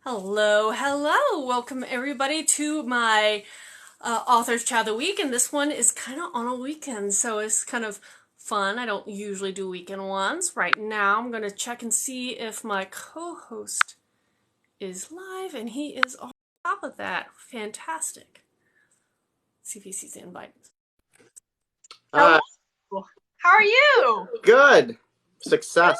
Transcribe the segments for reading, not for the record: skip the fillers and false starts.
Hello, hello. Welcome everybody to my Authors Chat of the Week, and this one is kind of on a weekend, so it's kind of fun. I don't usually do weekend ones. Right now, I'm going to check and see if my co-host is live, and he is on top of that. Fantastic. See if he sees the invite. Uh, Hello. How are you? Good. Success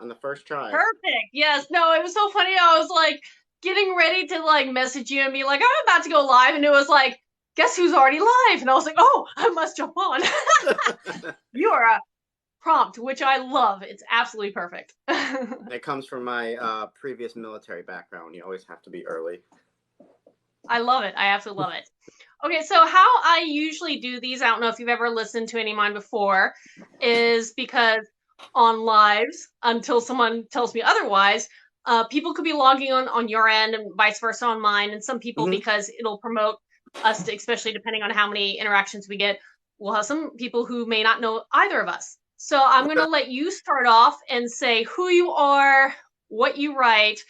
on the first try. Perfect. Yes. No, it was so funny. I was like getting ready to like message you and be like, I'm about to go live, and it was like, guess who's already live? And I was like, oh, I must jump on. You are a prompt, which I love. It's absolutely perfect. It comes from my previous military background. You always have to be early. I love it. I absolutely love it. Okay, so how I usually do these, I don't know if you've ever listened to any of mine before, is because on lives, until someone tells me otherwise, people could be logging on your end and vice versa on mine, and some people, Mhm. because it'll promote us, to, especially depending on how many interactions we get, we'll have some people who may not know either of us. So I'm going Okay. to let you start off and say who you are, what you write,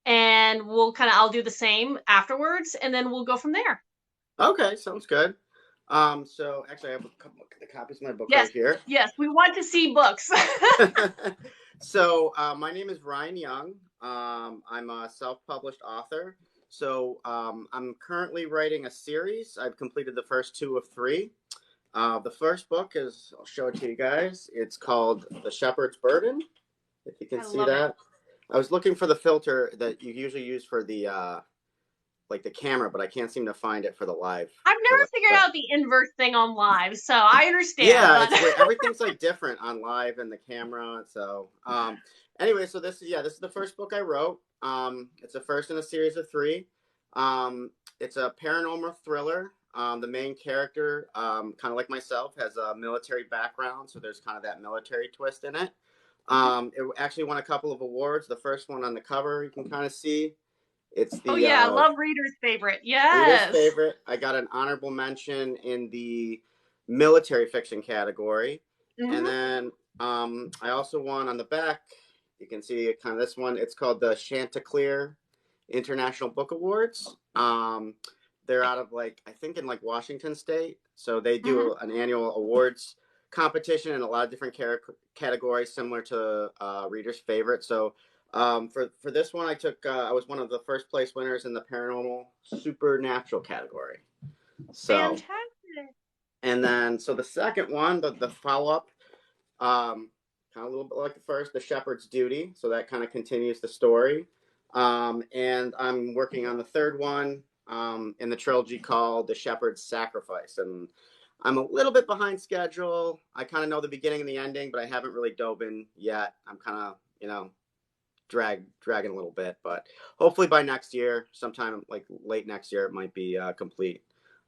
and I'll do the same afterwards, and then we'll go from there. Okay, sounds good. So actually, I have a couple of the copies of my book Yes, right here. yes, we want to see books. So my name is Ryan Young. I'm a self-published author. So I'm currently writing a series. I've completed the first two of three. The first book is, I'll show it to you guys. It's called The Shepherd's Burden, if you can I see love it. that. I was looking for the filter that you usually use for the like the camera, but I can't seem to find it for the live. I've For never like figured the out the inverse thing on live, so I understand, yeah, but it's weird. Everything's like different on live and the camera. So anyway, so this is the first book I wrote. It's the first in a series of three. It's a paranormal thriller. The main character, kind of like myself, has a military background, so there's kind of that military twist in it. It actually won a couple of awards. The first one on the cover, you can kind of see. It's oh the yeah, I love readers' favorite. reader's Yes. favorite. I got an honorable mention in the military fiction category. And Hmm. then I also won on the back. You can see kind of this one. It's called the Chanticleer International Book Awards. They're out of like, I think in like Washington State. So they Hmm. do an annual awards competition in a lot of different categories, similar to reader's favorite. So for this one, I was one of the first place winners in the paranormal supernatural category. So Fantastic. and then so the second one, the follow up, kind of a little bit like the first, the Shepherd's Duty. So that kind of continues the story. And I'm working on the third one in the trilogy called The Shepherd's Sacrifice, and I'm a little bit behind schedule. I kind of know the beginning and the ending, but I haven't really dove in yet. I'm kind of dragging a little bit, but hopefully by next year, sometime like late next year, it might be complete.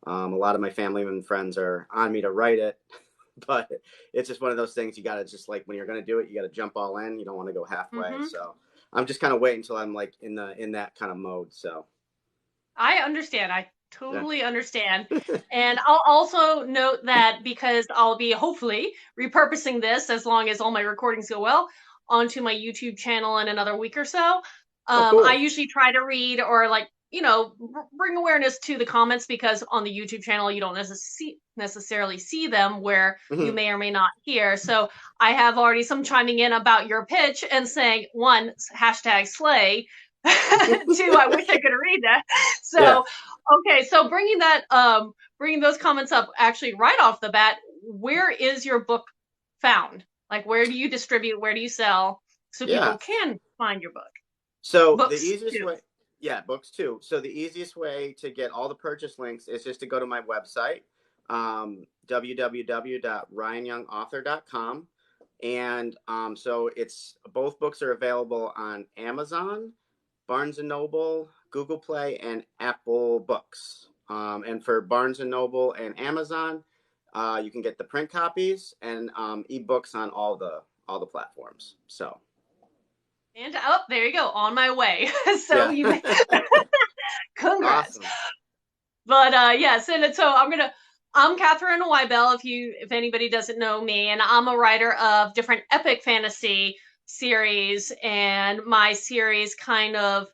A lot of my family and friends are on me to write it, but it's just one of those things you got to just like when you're going to do it, you got to jump all in. You don't want to go halfway. Hmm. So I'm just kind of waiting until I'm like in that kind of mode. So I understand. I yeah. totally understand. And I'll also note that because I'll be hopefully repurposing this, as long as all my recordings go well, onto my YouTube channel in another week or so. Oh, I cool. usually try to read or like, bring awareness to the comments, because on the YouTube channel, you don't necessarily see them, where you Hmm. may or may not hear. So I have already some chiming in about your pitch and saying, one, hashtag slay. Two, I wish I could read that. Yeah. So, okay. So bringing those comments up actually right off the bat, where is your book found? Like, where do you distribute? Where do you sell? So Yeah. people can find your So the books easiest too. way, yeah, books too. So the easiest way to get all the purchase links is just to go to my website, www.ryanyoungauthor.com. And so it's both books are available on Amazon, Barnes and Noble, Google Play, and Apple Books. And for Barnes and Noble and Amazon, you can get the print copies and ebooks on all the platforms. So And oh, there you go, on my way. So yeah, you, congrats. awesome. But yes, and so I'm Katharine Wibell, if anybody doesn't know me, and I'm a writer of different epic fantasy series, and my series kind of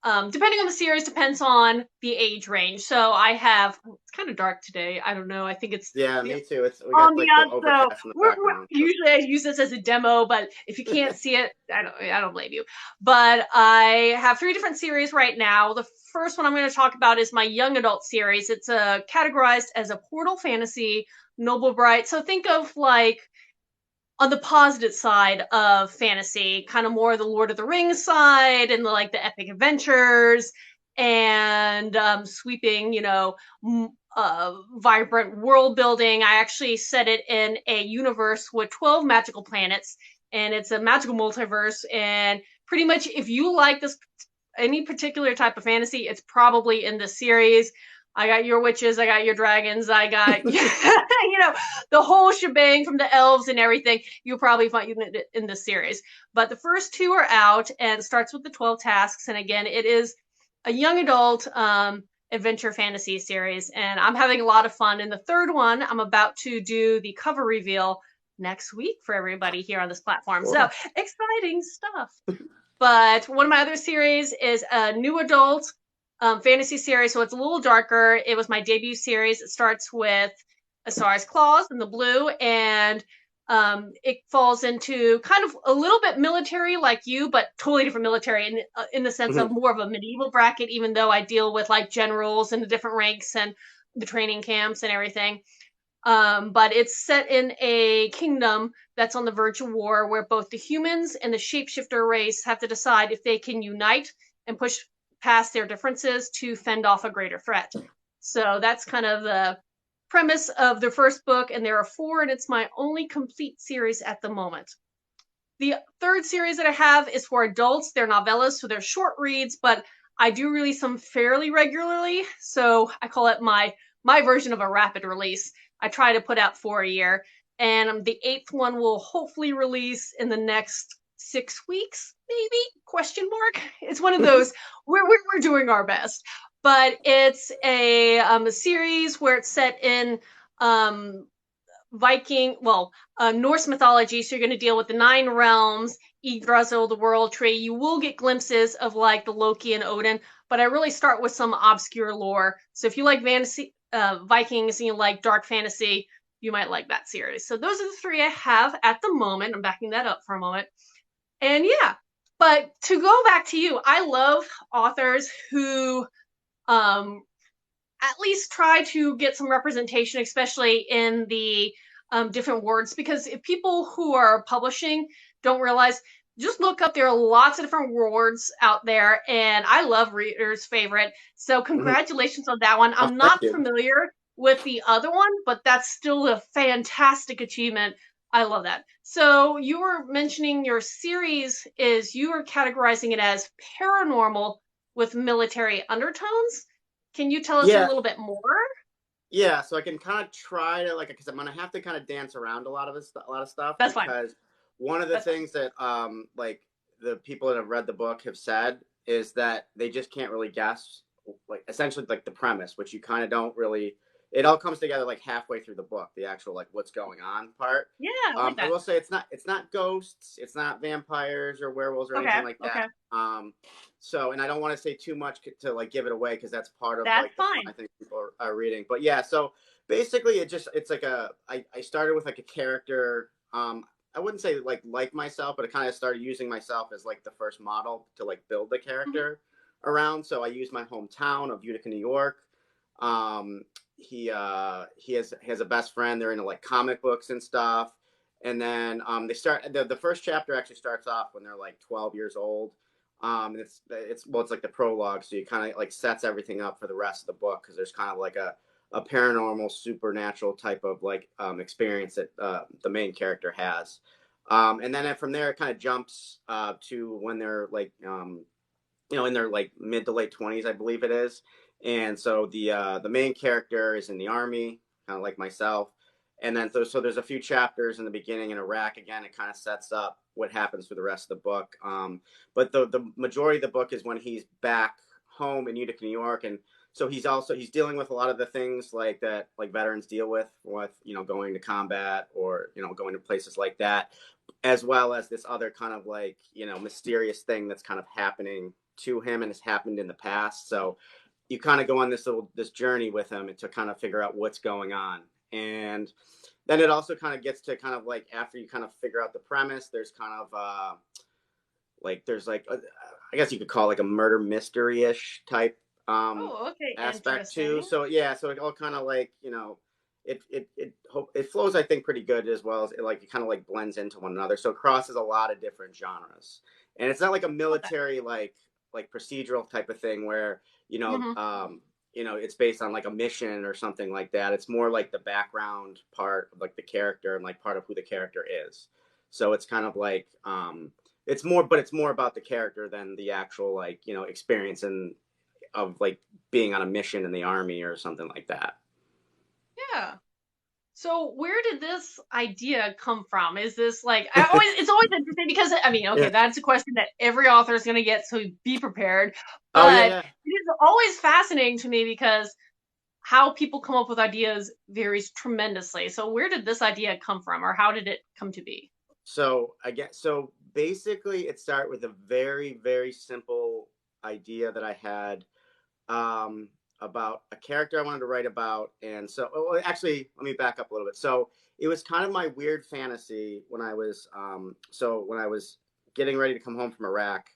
depending on the series, depends on the age range. So I have, it's kind of dark today. I don't know. I think it's Yeah, the me too. We got like the ambiance. So overcast in the background. usually I use this as a demo, but if you can't see it, I don't blame you. But I have 3 different series right now. The first one I'm going to talk about is my young adult series. It's categorized as a portal fantasy, noble bright. So think of like on the positive side of fantasy, kind of more the Lord of the Rings side and the epic adventures and sweeping, vibrant world building. I actually set it in a universe with 12 magical planets, and it's a magical multiverse. And pretty much, if you like this, any particular type of fantasy, it's probably in this series. I got your witches, I got your dragons, I got, the whole shebang from the elves and everything. You'll probably find it in this series. But the first 2 are out, and it starts with the 12 tasks. And again, it is a young adult adventure fantasy series, and I'm having a lot of fun. In the 3rd one, I'm about to do the cover reveal next week for everybody here on this platform. Cool. So exciting stuff. But one of my other series is a new adult fantasy series, so it's a little darker. It was my debut series. It starts with Asara's Claws in the blue, and it falls into kind of a little bit military like you, but totally different military in the sense of more of a medieval bracket, even though I deal with like generals and the different ranks and the training camps and everything. But it's set in a kingdom that's on the verge of war, where both the humans and the shapeshifter race have to decide if they can unite and push past their differences to fend off a greater threat. So that's kind of the premise of the first book, and there are 4, and it's my only complete series at the moment. The 3rd series that I have is for adults. They're novellas, so they're short reads, but I do release them fairly regularly, so I call it my version of a rapid release. I try to put out 4 a year, and the 8th one will hopefully release in the next 6 weeks, maybe? Question mark. It's one of those we're doing our best, but it's a series where it's set in Norse mythology. So you're going to deal with the 9 realms, Yggdrasil, the World Tree. You will get glimpses of like the Loki and Odin, but I really start with some obscure lore. So if you like fantasy, Vikings, and you like dark fantasy, you might like that series. So those are the 3 I have at the moment. I'm backing that up for a moment. And yeah, but to go back to you, I love authors who at least try to get some representation, especially in the different words, because if people who are publishing don't realize, just look up, there are lots of different words out there, and I love readers' favorite. So congratulations on that one. I'm not familiar with the other one, but that's still a fantastic achievement. I love that. So you were mentioning your series you are categorizing it as paranormal with military undertones. Can you tell us a little bit more? Yeah, so I can kind of try to because I'm gonna have to kind of dance around a lot of stuff. That's because fine. One of the things that the people that have read the book have said is that they just can't really guess essentially the premise, which you kind of don't really. It all comes together halfway through the book, the actual what's going on part. Yeah, I like that. I will say it's not ghosts, it's not vampires or werewolves or anything like that. So, and I don't want to say too much to give it away, because that's part of that's the fine. fun I think people are reading. But yeah, so basically it's I started with a character. I wouldn't say like myself, but I kind of started using myself as the first model to build the character around. So I used my hometown of Utica, New York. He has a best friend. They're into comic books and stuff. And then they start the first chapter actually starts off when they're 12 years old. It's the prologue, so you kind of sets everything up for the rest of the book, because there's kind of a paranormal, supernatural type of experience that the main character has. And then from there it kind of jumps to when they're in their mid to late 20s, I believe it is. And so the main character is in the army, kind of like myself. And then so there's a few chapters in the beginning in Iraq. Again, it kind of sets up what happens for the rest of the book. But the majority of the book is when he's back home in Utica, New York. And so he's dealing with a lot of the things that veterans deal with going to combat or going to places like that, as well as this other kind of mysterious thing that's kind of happening to him and has happened in the past. So you kind of go on this journey with him to kind of figure out what's going on. And then it also kind of gets to kind of like, after you kind of figure out the premise, there's kind of like, there's like I guess you could call it like a murder mystery-ish type Oh, okay, aspect too. interesting. So yeah, so it all kind of like, it flows, I think, pretty good, as well as it kind of like blends into one another. So it crosses a lot of different genres, and it's not like a Okay. military like procedural type of thing where Hmm. it's based on like a mission or something like that. It's more like the background part of like the character and like part of who the character is. So it's kind of like it's more about the character than the actual like experience and of like being on a mission in the army or something like that. Yeah. So where did this idea come from? Is this like it's always interesting because I mean, okay, Yeah. that's a question that every author is going to get, so be prepared. Oh yeah, But yeah. it is always fascinating to me because how people come up with ideas varies tremendously. So where did this idea come from, or how did it come to be? So basically it started with a very, very simple idea that I had um, about a character I wanted to write about. And so, well, actually, let me back up a little bit. So it was kind of my weird fantasy when I was, when I was getting ready to come home from Iraq.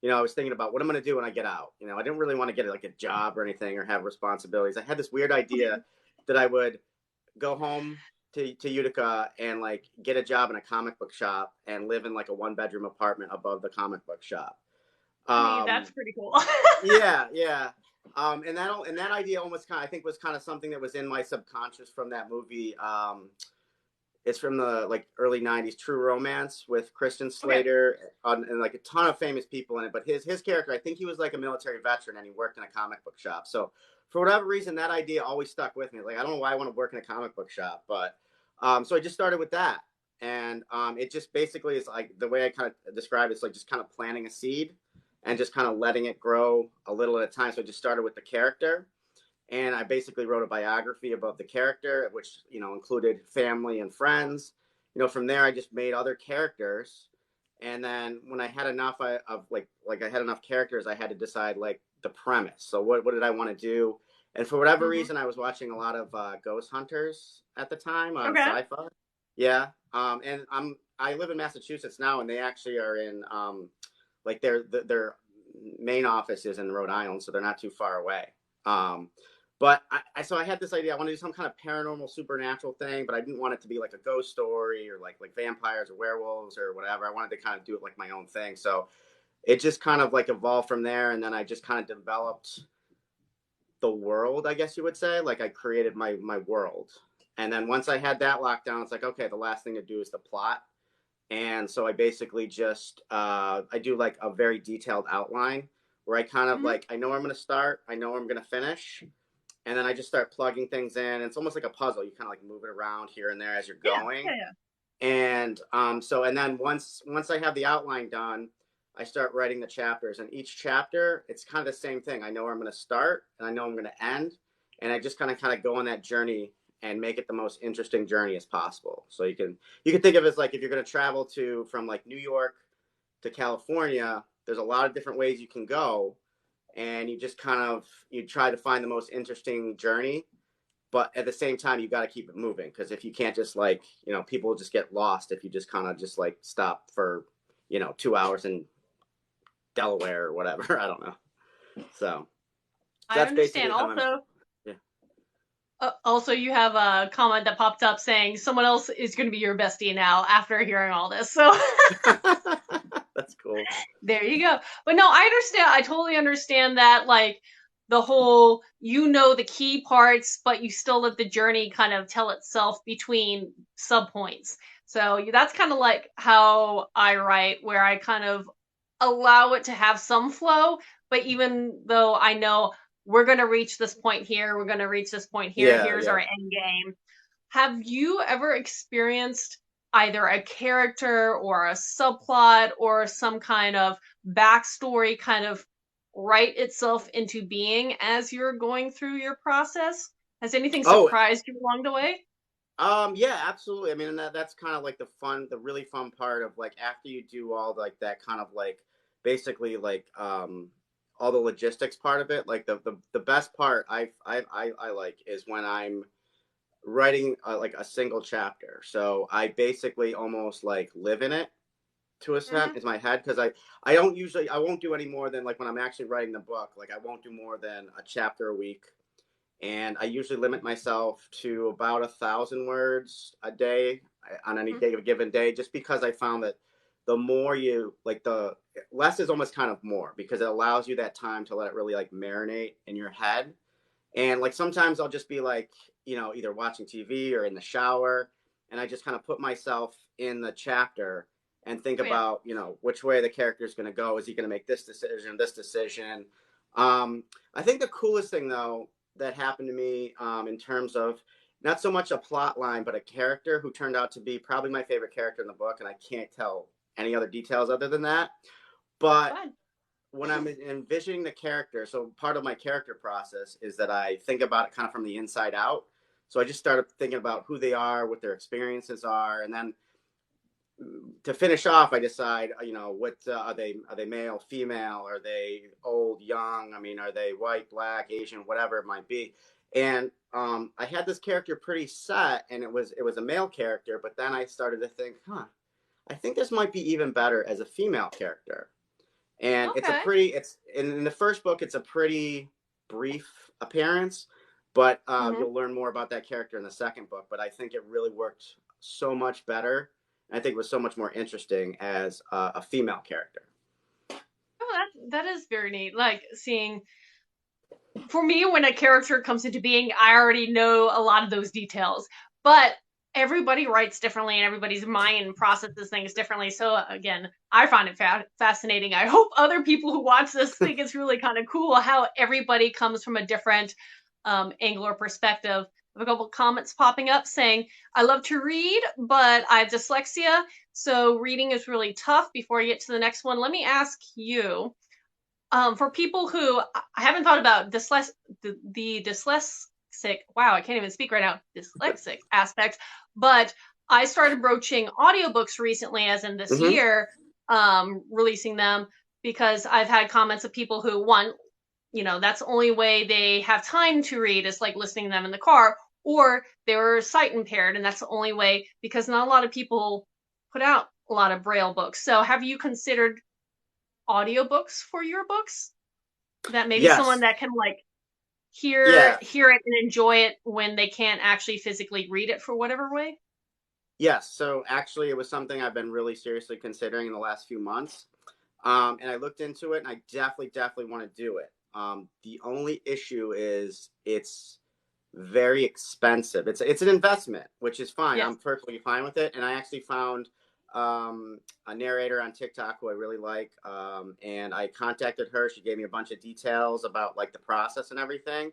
I was thinking about what I'm going to do when I get out. I didn't really want to get like a job or anything or have responsibilities. I had this weird idea that I would go home to Utica and like get a job in a comic book shop and live in like a 1-bedroom apartment above the comic book shop. I mean, Um, that's pretty cool. yeah, yeah. And that idea almost kind of, I think, was kind of something that was in my subconscious from that movie. It's from the like early '90s, True Romance, with Kristen Okay. Slater and like a ton of famous people in it. But his character, I think he was like a military veteran and he worked in a comic book shop. So for whatever reason, that idea always stuck with me. Like, I don't know why I want to work in a comic book shop, but so I just started with that. And it just basically is like, the way I kind of describe it, it's like just kind of planting a seed and just kind of letting it grow a little at a time. So I just started with the character, and I basically wrote a biography about the character, which included family and friends. From there I just made other characters, and then when I had enough of like I had enough characters, I had to decide like the premise. So what did I want to do? And for whatever Hmm. reason, I was watching a lot of Ghost Hunters at the time on Okay. Sci-Fi. Yeah, and I live in Massachusetts now, and they actually are in like their main office is in Rhode Island, so they're not too far away. Um, but so I had this idea. I want to do some kind of paranormal, supernatural thing, but I didn't want it to be like a ghost story or like vampires or werewolves or whatever. I wanted to kind of do it like my own thing. So it just kind of like evolved from there, and then I just kind of developed the world, I guess you would say. Like, I created my world, and then once I had that locked down, it's like, okay, the last thing to do is the plot. And so I basically just I do like a very detailed outline where I kind of Hmm. like, I know where I'm going to start, I know where I'm going to finish, and then I just start plugging things in. It's almost like a puzzle. You kind of like move it around here and there as you're Yeah. going. Yeah. And and then once I have the outline done, I start writing the chapters. And each chapter, it's kind of the same thing. I know where I'm going to start and I know I'm going to end, and I just kind of go on that journey and make it the most interesting journey as possible. So you can think of it as like, if you're going to travel to from like New York to California, there's a lot of different ways you can go, and you just you try to find the most interesting journey, but at the same time you got to keep it moving, because if you can't, just like, people will just get lost if you just kind of just like stop for 2 hours in Delaware or whatever. I don't know. So I that's understand. basically how I'm. Also, Yeah. also, you have a comment that popped up saying someone else is going to be your bestie now after hearing all this. So That's cool. there you go. But no, I understand. I totally understand that. Like the whole, the key parts, but you still let the journey kind of tell itself between sub points. So that's kind of like how I write, where I kind of allow it to have some flow. But even though I know we're going to reach this point here, we're going to reach this point here, Yeah, here's our yeah. end game. Have you ever experienced either a character or a subplot or some kind of backstory kind of write itself into being as you're going through your process? Has anything Oh, surprised you along the way? yeah, absolutely. I mean, and that's kind of like the really fun part of like, after you do all like that kind of like, basically like all the logistics part of it. Like the best part I like is when I'm writing like a single chapter. So I basically almost like live in it to a Hmm. extent in my head, because I don't usually, I won't do any more than, like when I'm actually writing the book, like I won't do more than a chapter a week, and I usually limit myself to about 1,000 words a day on any day, given day, just because I found that the more you like, the less is almost kind of more, because it allows you that time to let it really like marinate in your head. And like sometimes I'll just be like, either watching TV or in the shower, and I just kind of put myself in the chapter and think Oh, yeah. about, which way the character is going to go. Is he going to make this decision, this decision? I think the coolest thing though that happened to me, in terms of not so much a plot line, but a character who turned out to be probably my favorite character in the book, and I can't tell any other details other than that. That's But fine. when I'm envisioning the character, so part of my character process is that I think about it kind of from the inside out. So I just started thinking about who they are, what their experiences are, and then to finish off, I decide, what are they? Are they male, female? Are they old, young? I mean, are they white, black, Asian, whatever it might be? And I had this character pretty set, and it was a male character. But then I started to think, I think this might be even better as a female character. And Okay. it's in the first book, it's a pretty brief appearance, but Hmm. you'll learn more about that character in the second book. But I think it really worked so much better. I think it was so much more interesting as a female character. Oh, that is very neat. Like seeing, for me, when a character comes into being, I already know a lot of those details. But everybody writes differently, and everybody's mind processes things differently. So again, I find it fascinating. I hope other people who watch this think it's really kind of cool how everybody comes from a different angle or perspective. I have a couple comments popping up saying, I love to read, but I have dyslexia, so reading is really tough. Before I get to the next one, let me ask you, for people who I haven't thought about the dyslexic, wow, I can't even speak right now, dyslexic aspect, but I started broaching audiobooks recently, as in this Mm-hmm. year, releasing them because I've had comments of people who, one, that's the only way they have time to read is like listening to them in the car, or they're sight impaired, and that's the only way because not a lot of people put out a lot of Braille books. So have you considered audiobooks for your books? That maybe someone Yes. that can like Yeah. hear it and enjoy it when they can't actually physically read it for whatever way? Yes. So actually, it was something I've been really seriously considering in the last few months. And I looked into it, and I definitely want to do it. The only issue is it's very expensive. It's an investment, which is fine. Yes. I'm perfectly fine with it. And I actually found a narrator on TikTok who I really like, and I contacted her. She gave me a bunch of details about like the process and everything.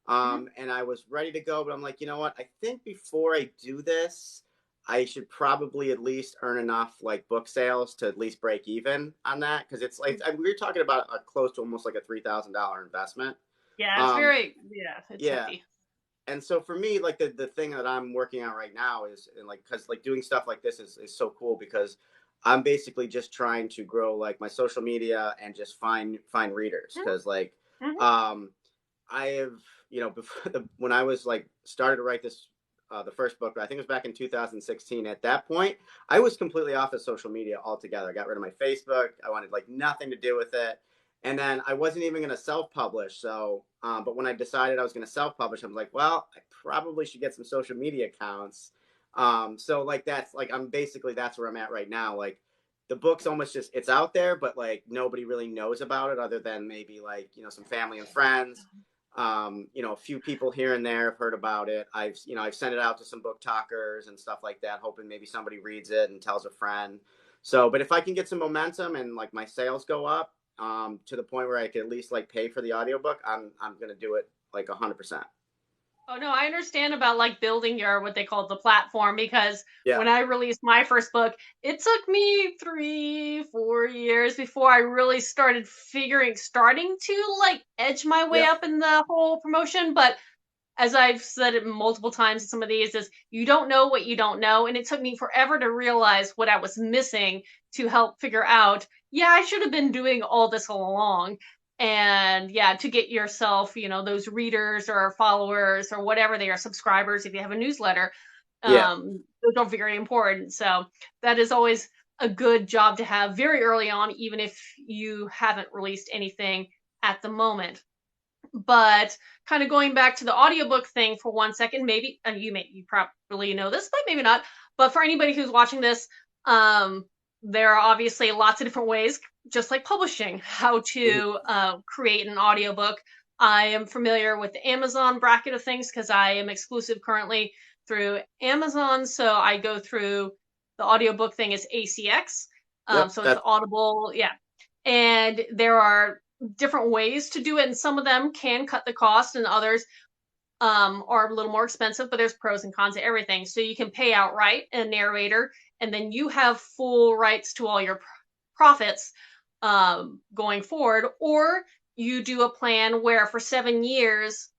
Mm-hmm. And I was ready to go, but I'm like, you know what? I think before I do this, I should probably at least earn enough like book sales to at least break even on that, because it's like we were talking about a close to almost like a $3,000 investment. Yeah, it's Um, very, yeah, it's yeah, hefty. and so for me, like the thing that I'm working on right now is, and like, because like doing stuff like this is so cool, because I'm basically just trying to grow like my social media and just find readers, because like Mm-hmm. um I have, before when I was like started to write this, the first book, I think it was back in 2016. At that point, I was completely off of social media altogether. I got rid of my Facebook. I wanted like nothing to do with it. And then I wasn't even going to self-publish. So, but when I decided I was going to self-publish, I was like, well, I probably should get some social media accounts. So like that's like that's where I'm at right now. Like the book's almost just it's out there, but like nobody really knows about it other than maybe like some family and friends. A few people here and there have heard about it. I've sent it out to some book talkers and stuff like that, hoping maybe somebody reads it and tells a friend. So, but if I can get some momentum and like my sales go up, to the point where I could at least like pay for the audiobook, I'm gonna do it like 100%. Oh no, I understand about like building your what they call the platform because Yeah. when I released my first book, it took me 3, 4 years before I really starting to like edge my way Yeah. up in the whole promotion. But as I've said it multiple times in some of these, is you don't know what you don't know. And it took me forever to realize what I was missing to help figure out, yeah, I should have been doing all this all along. And yeah, to get yourself, those readers or followers or whatever they are, subscribers, if you have a newsletter, Yeah. those are very important. So that is always a good job to have very early on, even if you haven't released anything at the moment. But kind of going back to the audiobook thing for 1 second, maybe you probably know this, but maybe not. But for anybody who's watching this, there are obviously lots of different ways, just like publishing, how Mhm. to create an audiobook. I am familiar with the Amazon bracket of things because I am exclusive currently through Amazon. So I go through the audiobook thing is ACX. Yep. So it's That. the Audible, yeah. And there are different ways to do it, and some of them can cut the cost, and others are a little more expensive. But there's pros and cons to everything. So you can pay outright a narrator, and then you have full rights to all your profits going forward, or you do a plan where for 7 years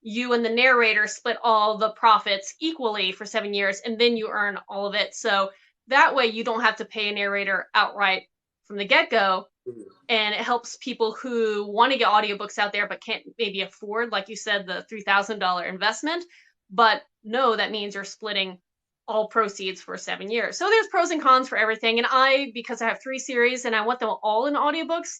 you and the narrator split all the profits equally for 7 years, and then you earn all of it. So that way you don't have to pay a narrator outright from the get-go, Mhm. and it helps people who want to get audiobooks out there but can't maybe afford, like you said, the $3,000 investment. But no, that means you're splitting all proceeds for 7 years. So there's pros and cons for everything. And because I have 3 series and I want them all in audiobooks,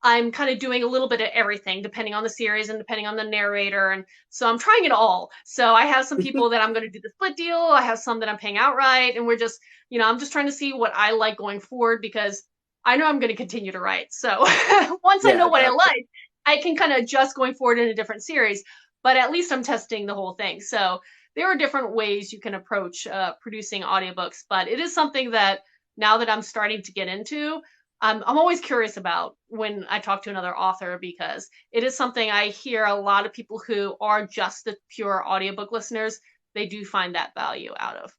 I'm kind of doing a little bit of everything depending on the series and depending on the narrator. And so I'm trying it all. So I have some people that I'm going to do the split deal. I have some that I'm paying outright. And we're just, I'm just trying to see what I like going forward, because I know I'm going to continue to write. So once I know Yeah. what I like, I can kind of adjust going forward in a different series. But at least I'm testing the whole thing. So there are different ways you can approach producing audiobooks. But it is something that now that I'm starting to get into, I'm always curious about when I talk to another author, because it is something I hear a lot of people who are just the pure audiobook listeners, they do find that value out of.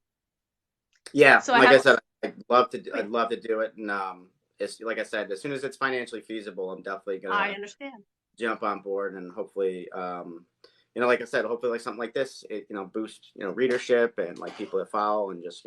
Yeah. So I Like have, I said, I'd love to. oh yeah, I'd love to do it, and it's like I said, as soon as it's financially feasible, I'm definitely I gonna understand. jump on board, and hopefully, like I said, hopefully like something like this, it boost readership and like people that follow, and just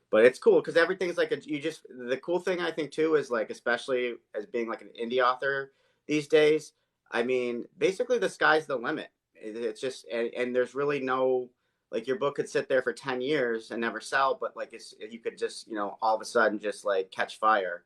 but it's cool because everything's like the cool thing I think too is like, especially as being like an indie author these days, I mean basically the sky's the limit. It's just, and there's really no, like, your book could sit there for 10 years and never sell, but like you could just all of a sudden just like catch fire.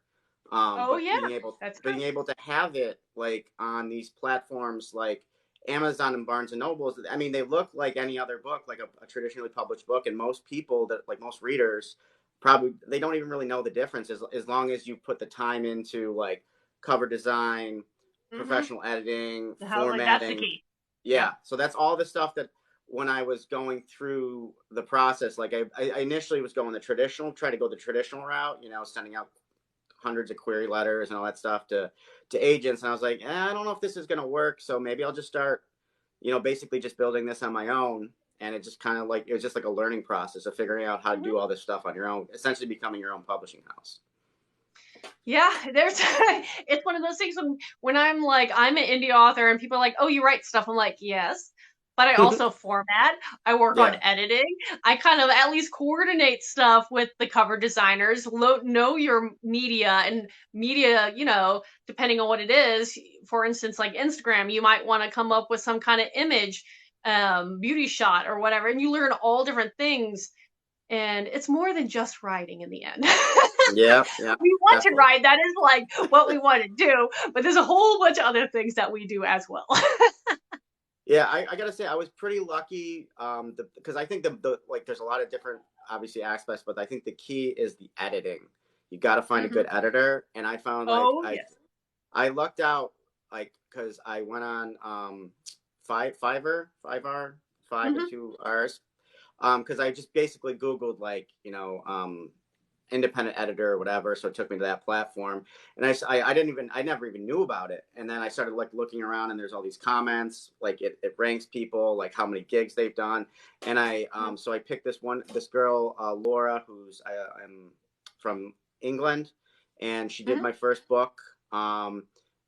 Oh But yeah, that's true. being able to have it like on these platforms like Amazon and Barnes and Nobles, I mean, they look like any other book, like a traditionally published book, and most people that, like most readers, probably they don't even really know the difference, as long as you put the time into like cover design, Mm-hmm. professional editing, Like that's the formatting. key. Yep. Yeah, so that's all the stuff that when I was going through the process, like I initially was going the traditional, try to go the traditional route, sending out hundreds of query letters and all that stuff to agents, and I was like, I don't know if this is going to work, so maybe I'll just start, basically just building this on my own. And it just kind of like, it was just like a learning process of figuring out how to Mm-hmm. do all this stuff on your own, essentially becoming your own publishing house. Yeah, there's it's one of those things when I'm like, I'm an indie author and people are like, oh, you write stuff. I'm like, yes, but I also format. I work on Yeah. editing. I kind of at least coordinate stuff with the cover designers. Know your media, and media, depending on what it is. For instance, like Instagram, you might want to come up with some kind of image, beauty shot or whatever, and you learn all different things. And it's more than just writing in the end. Yeah. Yeah. We want to Definitely. write. That is like what we want to do. But there's a whole bunch of other things that we do as well. Yeah, I gotta say I was pretty lucky, because I think the like there's a lot of different obviously aspects, but I think the key is the editing. You got to find a Mm-hmm. good editor, and I found like Oh, I yes. I lucked out, like, because I went on Fiverr, 5 and Mm-hmm. 2 R's, because I just basically Googled like independent editor or whatever, so it took me to that platform, and I never even knew about it, and then I started like looking around, and there's all these comments, like it ranks people like how many gigs they've done, and so I picked this girl, Laura, who's I'm from England, and she did Mm-hmm. my first book.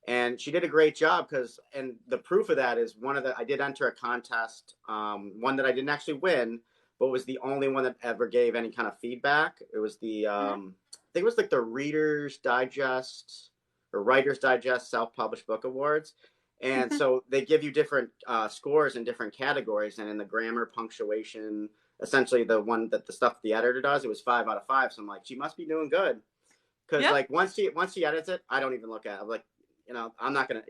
And she did a great job, and the proof of that is I did enter a contest, one that I didn't actually win, but was the only one that ever gave any kind of feedback. It was I think it was like the Reader's Digest or Writer's Digest Self-Published Book Awards. And so they give you different scores in different categories, and in the grammar, punctuation, essentially the one that the stuff the editor does, it was 5 out of 5. So I'm like, she must be doing good, because like once she edits it, I don't even look at it. I'm like, I'm not gonna,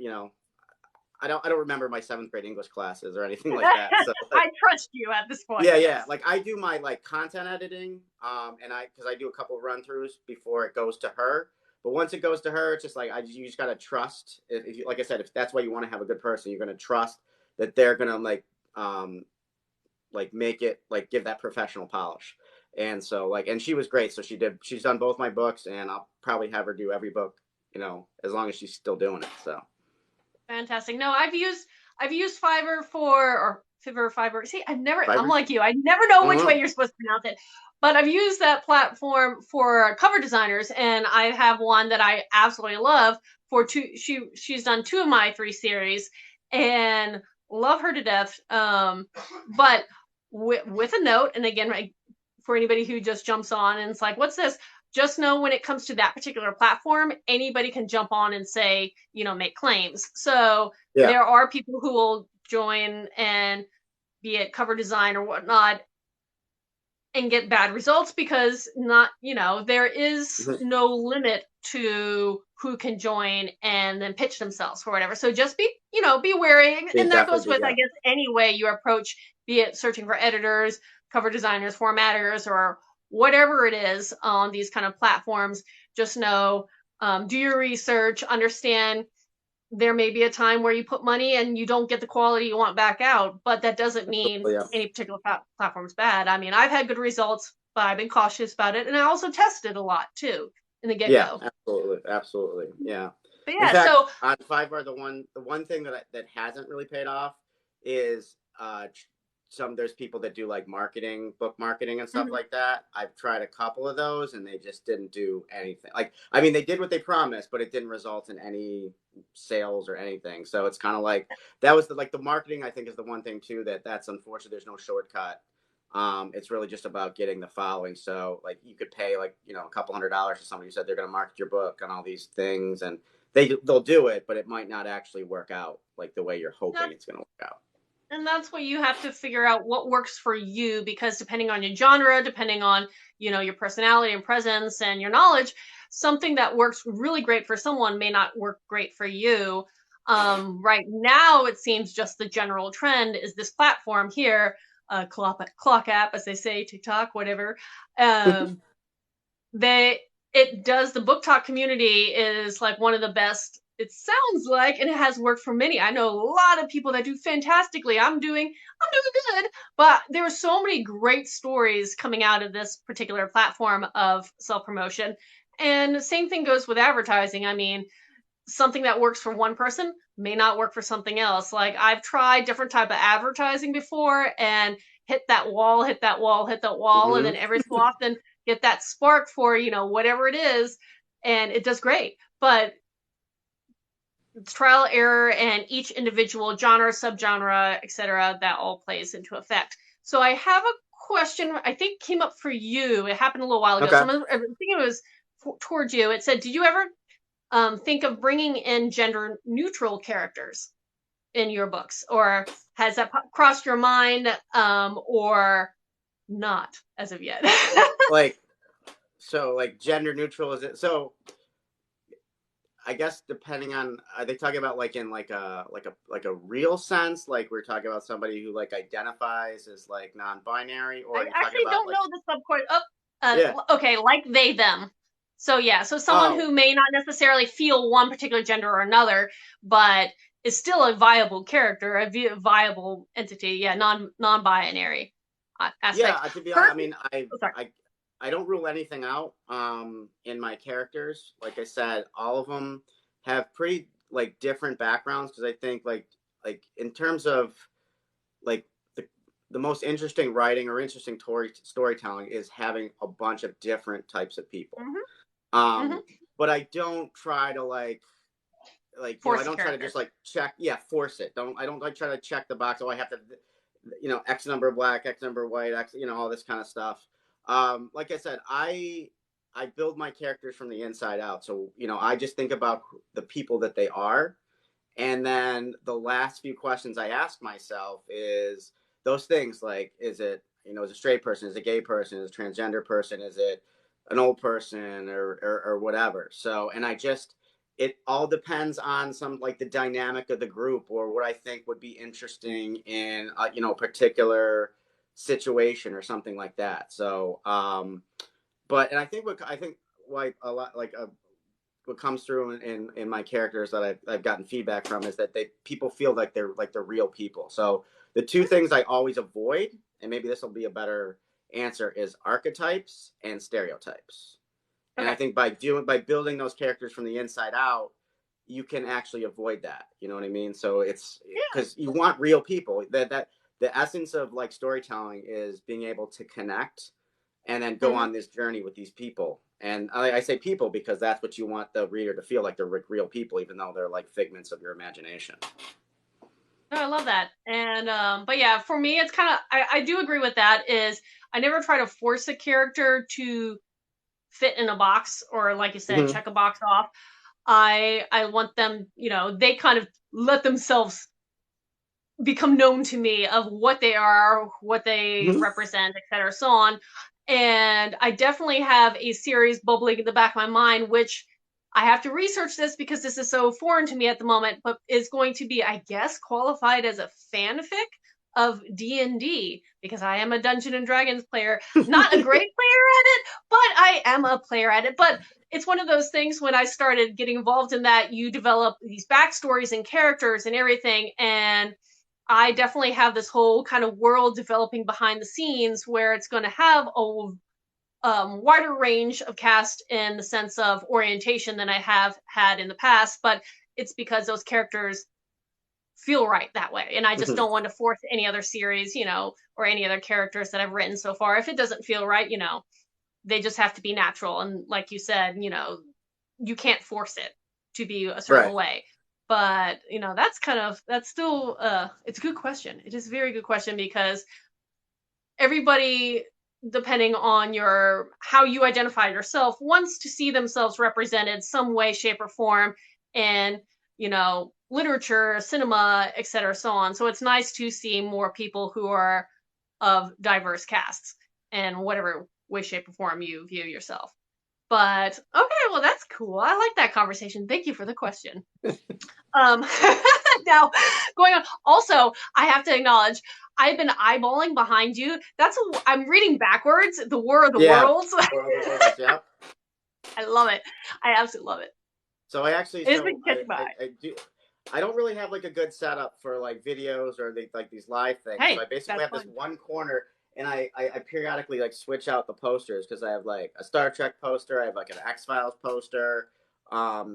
I don't remember my 7th grade English classes or anything like that. So I trust you at this point. Yeah. Like I do my like content editing, and because I do a couple of run-throughs before it goes to her. But once it goes to her, it's just like you just gotta trust. If you, like I said, if that's why you want to have a good person, you're gonna trust that they're gonna like make it, like give that professional polish. And so like, and she was great. So she's done both my books, and I'll probably have her do every book, as long as she's still doing it. So fantastic. No, I've used Fiverr or Fiverr. See, Fiverr? I'm like you. I never know which way you're supposed to pronounce it. But I've used that platform for cover designers, and I have one that I absolutely love for she's done 2 of my 3 series, and love her to death. But with a note, and again, for anybody who just jumps on and it's like, what's this? Just know when it comes to that particular platform, anybody can jump on and say, make claims. So there are people who will join and be it cover design or whatnot and get bad results, because there is no limit to who can join and then pitch themselves for whatever. So just be wary. And that goes with, I guess, any way you approach, be it searching for editors, cover designers, formatters, or whatever it is on these kind of platforms. Just know, do your research, understand there may be a time where you put money and you don't get the quality you want back out, but that doesn't mean any particular platform is bad. I mean, I've had good results, but I've been cautious about it. And I also tested a lot too in the get-go. Yeah, absolutely. Yeah. But yeah, in fact, so on Fiverr, the one thing that hasn't really paid off is there's people that do like book marketing and stuff like that. I've tried a couple of those, and they just didn't do anything. Like, I mean, they did what they promised, but it didn't result in any sales or anything. So it's kind of like, that was the marketing, I think, is the one thing too, that's unfortunate. There's no shortcut. It's really just about getting the following. So like, you could pay like, a couple $100 to somebody who said they're going to market your book on all these things, and they'll do it, but it might not actually work out like the way you're hoping it's going to work out. And that's what you have to figure out, what works for you, because depending on your genre, depending on, your personality and presence and your knowledge, something that works really great for someone may not work great for you. Right now, it seems just the general trend is this platform here, clock app, as they say, TikTok, whatever. The book talk community is like one of the best, it sounds like, and it has worked for many. I know a lot of people that do fantastically. I'm doing good, but there are so many great stories coming out of this particular platform of self-promotion. And the same thing goes with advertising. I mean, something that works for one person may not work for something else. Like, I've tried different type of advertising before and hit that wall, and then every so often get that spark for, whatever it is, and it does great. But it's trial error, and each individual genre, subgenre, etc., that all plays into effect. So I have a question, I think came up for you. It happened a little while ago. Okay. So I think it was towards you. It said, did you ever think of bringing in gender neutral characters in your books, or has that crossed your mind, or not as of yet? like gender neutral, is it? So I guess depending on, are they talking about like in like a real sense, like we're talking about somebody who like identifies as like non-binary, or I actually don't know the subquart. Yeah. Okay, like they them. So yeah, so someone who may not necessarily feel one particular gender or another, but is still a viable character, a viable entity. Yeah, non-binary aspect. Yeah, to be honest, I mean, I don't rule anything out in my characters. Like I said, all of them have pretty like different backgrounds, because I think like in terms of like the most interesting writing or interesting storytelling is having a bunch of different types of people. But I don't try to like I don't try to just like force it. I don't like try to check the box. Oh, I have to, X number black, X number white, X, all this kind of stuff. Like I said, I I build my characters from the inside out. So, I just think about the people that they are. And then the last few questions I ask myself is those things like, is it, is a straight person, is it a gay person, is it a transgender person, is it an old person or whatever. So, and it all depends on some like the dynamic of the group or what I think would be interesting in, a particular situation or something like that. So, and I think like a lot like what comes through in my characters that I've gotten feedback from is that people feel like they're real people. So the two things I always avoid, and maybe this will be a better answer, is archetypes and stereotypes. Okay. And I think by building those characters from the inside out, you can actually avoid that. You know what I mean? So it's because you want real people. That the essence of like storytelling is being able to connect and then go on this journey with these people. And I say people because that's what you want the reader to feel like they're real people, even though they're like figments of your imagination. No, I love that. And but yeah, for me, it's kind of I do agree with that. Is I never try to force a character to fit in a box or, like you said, check a box off. I want them, they kind of let themselves become known to me of what they are, what they represent, etc., so on. And I definitely have a series bubbling in the back of my mind, which I have to research this because this is so foreign to me at the moment, but is going to be, I guess, qualified as a fanfic of D&D, because I am a Dungeons and Dragons player. Not a great player at it, but I am a player at it. But it's one of those things when I started getting involved in that, you develop these backstories and characters and everything, and I definitely have this whole kind of world developing behind the scenes where it's going to have a wider range of cast in the sense of orientation than I have had in the past, but it's because those characters feel right that way. And I just don't want to force any other series, or any other characters that I've written so far. If it doesn't feel right, they just have to be natural. And like you said, you can't force it to be a certain way. But, that's still, it's a good question. It is a very good question because everybody, depending on how you identify yourself, wants to see themselves represented some way, shape, or form in, literature, cinema, etc., so on. So it's nice to see more people who are of diverse casts in whatever way, shape, or form you view yourself. But okay, well, that's cool. I like that conversation. Thank you for the question. Now, going on. Also, I have to acknowledge, I've been eyeballing behind you. I'm reading backwards. The War of the Worlds. War of the Worlds. Yep. I love it. I absolutely love it. So I actually, I don't really have like a good setup for like videos or like these live things. Hey, so I basically have this one corner. And I periodically like switch out the posters because I have like a Star Trek poster, I have like an X-Files poster.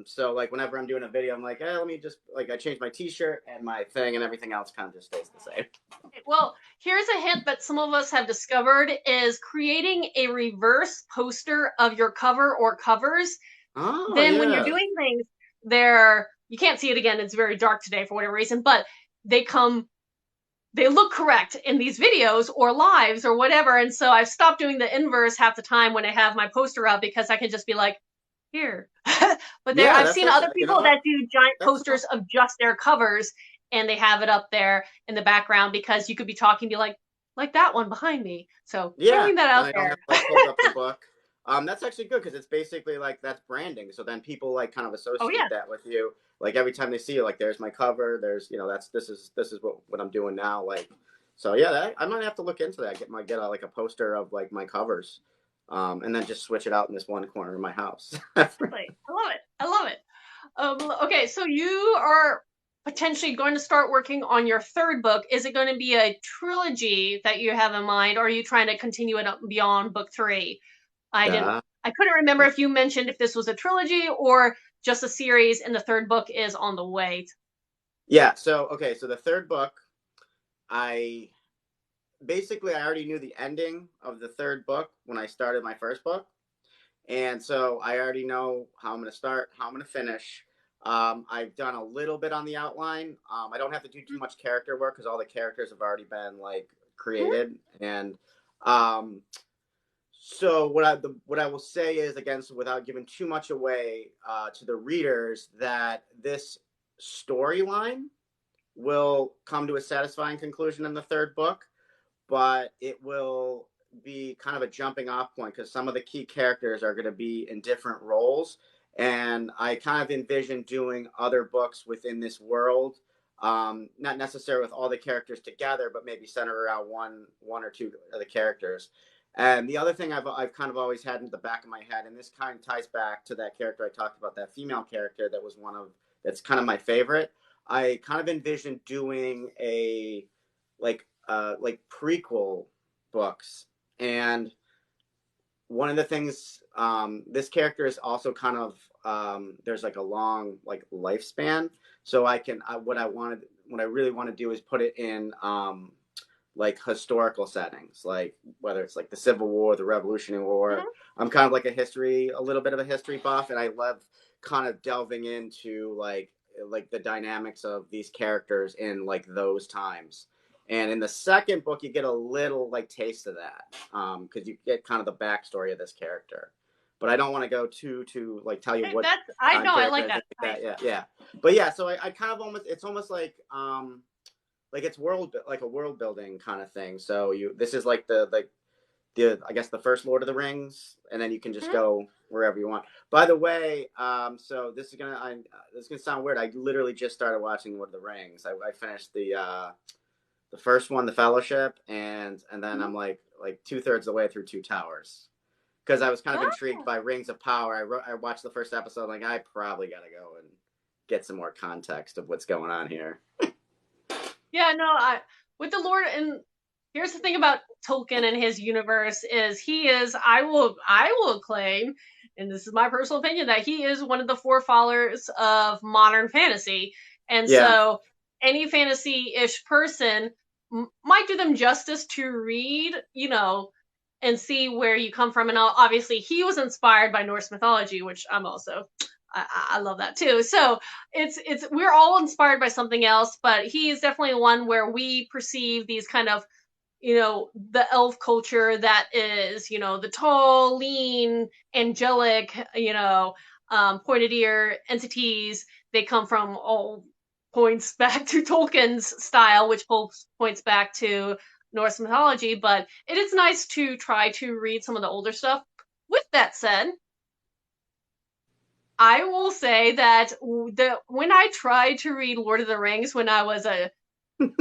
So like whenever I'm doing a video, I'm like, let me just like I change my T-shirt and my thing, and everything else kind of just stays the same. Well, here's a hint that some of us have discovered is creating a reverse poster of your cover or covers. Oh, then when you're doing things, you can't see it again. It's very dark today for whatever reason, but they look correct in these videos or lives or whatever. And so I've stopped doing the inverse half the time when I have my poster up because I can just be like, here. But I've seen other people that do giant posters of just their covers and they have it up there in the background because you could be talking, be like that one behind me. So throwing that out there. I don't have to hold up the book. That's actually good because it's basically like that's branding. So then people like kind of associate that with you. Like every time they see you, like there's my cover. There's this is what I'm doing now. Like so I might have to look into that. Get like a poster of like my covers, and then just switch it out in this one corner of my house. I love it. Okay, so you are potentially going to start working on your third book. Is it going to be a trilogy that you have in mind, or are you trying to continue it beyond book 3? I couldn't remember if you mentioned if this was a trilogy or just a series and the third book is on the way. Yeah, so the third book, I already knew the ending of the third book when I started my first book. And so I already know how I'm going to start, how I'm going to finish. I've done a little bit on the outline. I don't have to do too much character work because all the characters have already been like created. And So what I will say is, again, so without giving too much away to the readers, that this storyline will come to a satisfying conclusion in the third book, but it will be kind of a jumping off point because some of the key characters are going to be in different roles. And I kind of envision doing other books within this world, not necessarily with all the characters together, but maybe centered around one or two of the characters. And the other thing I've kind of always had in the back of my head, and this kind of ties back to that character I talked about, that female character that was that's kind of my favorite. I kind of envisioned doing a like prequel books, and one of the things, this character is also kind of, there's like a long like lifespan, so what I really want to do is put it in like historical settings, like whether it's like the Civil War, the Revolutionary War. Mhm. I'm kind of like a little bit of a history buff, and I love kind of delving into like the dynamics of these characters in like those times. And in the second book, you get a little like taste of that, because you get kind of the backstory of this character. But I don't want to go too like tell you Hey, what I know, I character like is that. like that. Yeah, yeah. But yeah, so I kind of it's almost like it's like a world building kind of thing. So this is like the I guess the first Lord of the Rings, and then you can just Mhm. go wherever you want. By the way, so this is gonna sound weird. I literally just started watching Lord of the Rings. I finished the first one, The Fellowship, and then I'm Mhm. like 2/3 the way through Two Towers, because I was kind of intrigued Oh. by Rings of Power. I watched the first episode, like I probably gotta go and get some more context of what's going on here. Yeah, no, with the Lord, and here's the thing about Tolkien and his universe is I will claim, and this is my personal opinion, that he is one of the forefathers of modern fantasy. And Yeah, so any fantasy-ish person might do them justice to read, and see where you come from. And obviously he was inspired by Norse mythology, which I love that too. So we're all inspired by something else, but he is definitely one where we perceive these kind of, the elf culture that is, the tall, lean, angelic, pointed ear entities. They come from all points back to Tolkien's style, which points back to Norse mythology. But it is nice to try to read some of the older stuff. With that said, I will say that when I tried to read Lord of the Rings when I was a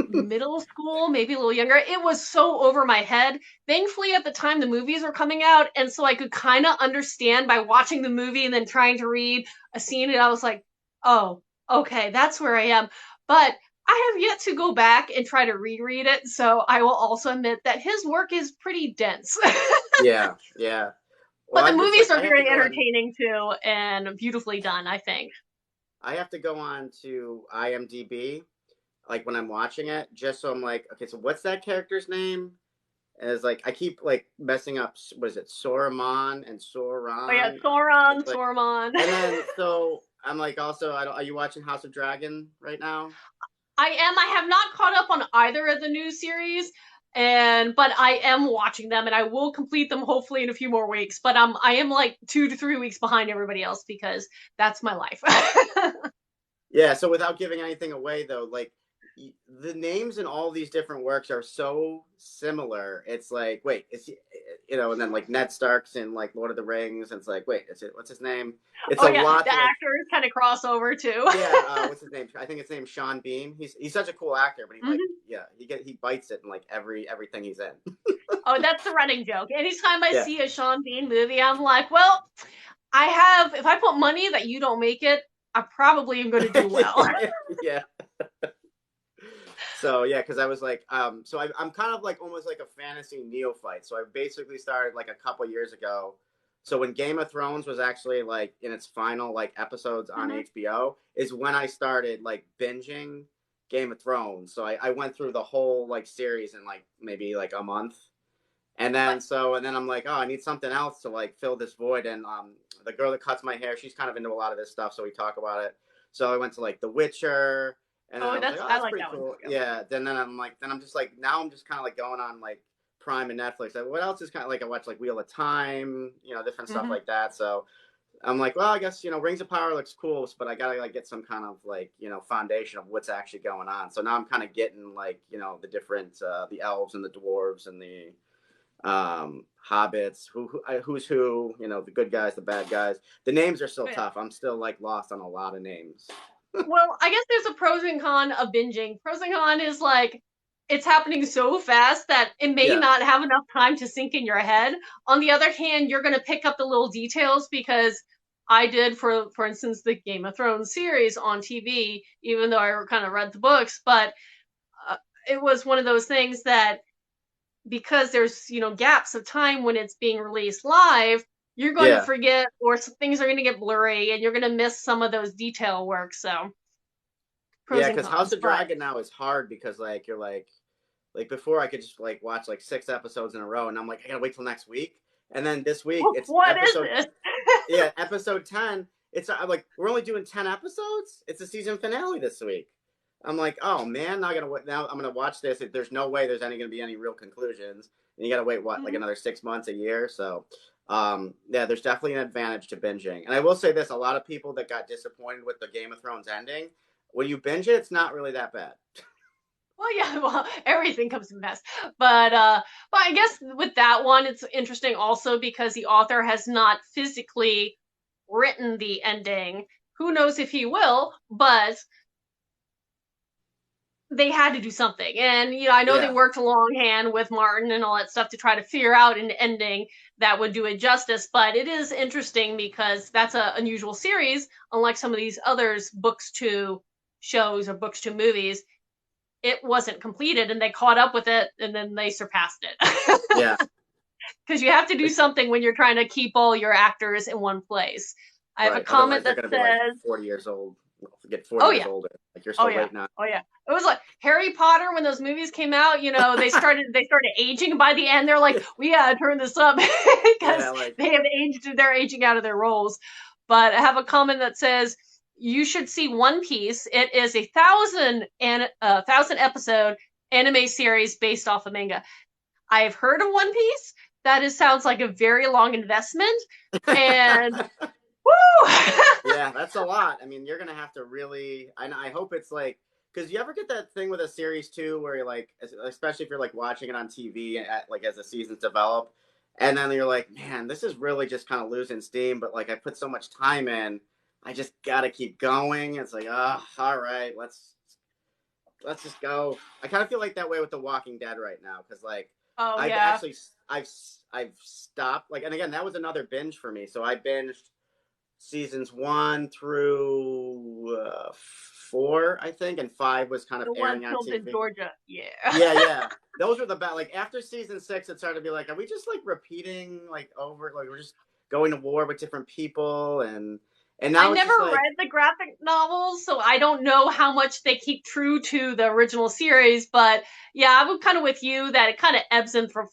middle school, maybe a little younger, it was so over my head. Thankfully, at the time, the movies were coming out, and so I could kind of understand by watching the movie and then trying to read a scene, and I was like, oh, okay, that's where I am. But I have yet to go back and try to reread it, so I will also admit that his work is pretty dense. yeah, yeah. Well, But the I'm just movies like are very entertaining too and beautifully done, I think. I have to go on to IMDb like when I'm watching it, just so I'm like, okay, so what's that character's name? And it's like I keep like messing up. What is it? Soraman and Oh yeah, Sauron. Sauron, It's like, Saruman. and then so I'm like, also, are you watching House of Dragon right now? I am. I have not caught up on either of the new series, but I am watching them, and I will complete them hopefully in a few more weeks. But I am like 2 to 3 weeks behind everybody else because that's my life. Yeah. So without giving anything away, though, like the names in all these different works are so similar. It's like, wait, and then like Ned Stark's in like Lord of the Rings, and it's like, wait, what's his name? It's Oh a yeah, lot the to like. actors kind of cross over too. Yeah, what's his name? I think his name's Sean Bean. He's such a cool actor, but Mhm. he bites it in like everything he's in. Oh, that's the running joke. Anytime I Yeah. see a Sean Bean movie, I'm like, well, if I put money that you don't make it, I probably am going to do well. Yeah. So yeah, because I was like, I'm kind of like almost like a fantasy neophyte. So I basically started like a couple years ago. So when Game of Thrones was actually like in its final like episodes on Mhm. HBO is when I started like binging Game of Thrones. So I went through the whole like series in like maybe like a month. And then I'm like, oh, I need something else to like fill this void. And the girl that cuts my hair, she's kind of into a lot of this stuff, so we talk about it. So I went to like The Witcher, and then Oh, I was like, oh, I that's like pretty that one cool. too. Yeah. Then I'm just like, now I'm just kind of like going on like Prime and Netflix. What else is kind of like I watch like Wheel of Time, different stuff Mm-hmm. like that. So I'm like, well, I guess Rings of Power looks cool, but I gotta like get some kind of like foundation of what's actually going on. So now I'm kind of getting like the different the elves and the dwarves and the hobbits, who's who, the good guys, the bad guys. The names are still tough. I'm still like lost on a lot of names. Well, I guess there's a pros and cons of binging. Pros and cons is like it's happening so fast that it may Yeah. not have enough time to sink in your head. On the other hand, you're going to pick up the little details because I did, for instance, the Game of Thrones series on TV, even though I kind of read the books, but it was one of those things that because there's, gaps of time when it's being released live, you're going to Yeah. forget or things are going to get blurry and you're going to miss some of those detail work. So pros Yeah, and because House cons, of but Dragon now is hard because like you're like before I could just like watch like 6 episodes in a row and I'm like I gotta wait till next week. And then this week it's what is episode this? episode 10. It's like we're only doing 10 episodes. It's the season finale this week. I'm like, oh man, now I'm gonna watch this. There's no way there's gonna be any real conclusions, and you gotta wait like another 6 months, a year. So, yeah, there's definitely an advantage to binging. And I will say this: a lot of people that got disappointed with the Game of Thrones ending, when you binge it, it's not really that bad. Well, yeah, well, everything comes in mess. But I guess with that one, it's interesting also because the author has not physically written the ending. Who knows if he will, but they had to do something. And, I know they Yeah, worked longhand with Martin and all that stuff to try to figure out an ending that would do it justice. But it is interesting because that's an unusual series, unlike some of these others, books to shows or books to movies. It wasn't completed and they caught up with it and then they surpassed it. yeah. Because you have to do something when you're trying to keep all your actors in one place. I have a Right. Otherwise, comment they're that gonna be like says, 40 years old. Get 40 oh years yeah, older. Like you're oh still yeah, waiting on. oh yeah. It was like Harry Potter when those movies came out. They started aging by the end. They're like, we gotta turn this up Yeah, because like they have aged. They're aging out of their roles. But I have a comment that says you should see One Piece. It is a 1,000 episode anime series based off of manga. I've heard of One Piece. That sounds like a very long investment, and woo! yeah, that's a lot. I mean, you're gonna have to really. I hope it's like because you ever get that thing with a series too, where you're like, especially if you're like watching it on TV, like as the seasons develop, and then you're like, man, this is really just kind of losing steam. But like, I put so much time in, I just gotta keep going. It's like, oh, all right, let's just go. I kind of feel like that way with The Walking Dead right now because like Oh I've yeah. actually I've stopped like, and again that was another binge for me. So I binged seasons 1 through 4, I think, and 5 was kind of The one airing on filmed in TV. Georgia. Yeah. Yeah. Those were the best. Like after season 6, it started to be like, are we just like repeating like over? Like we're just going to war with different people, and I now it's never just like, read the graphic novels, so I don't know how much they keep true to the original series. But yeah, I'm kind of with you that it kind of ebbs and from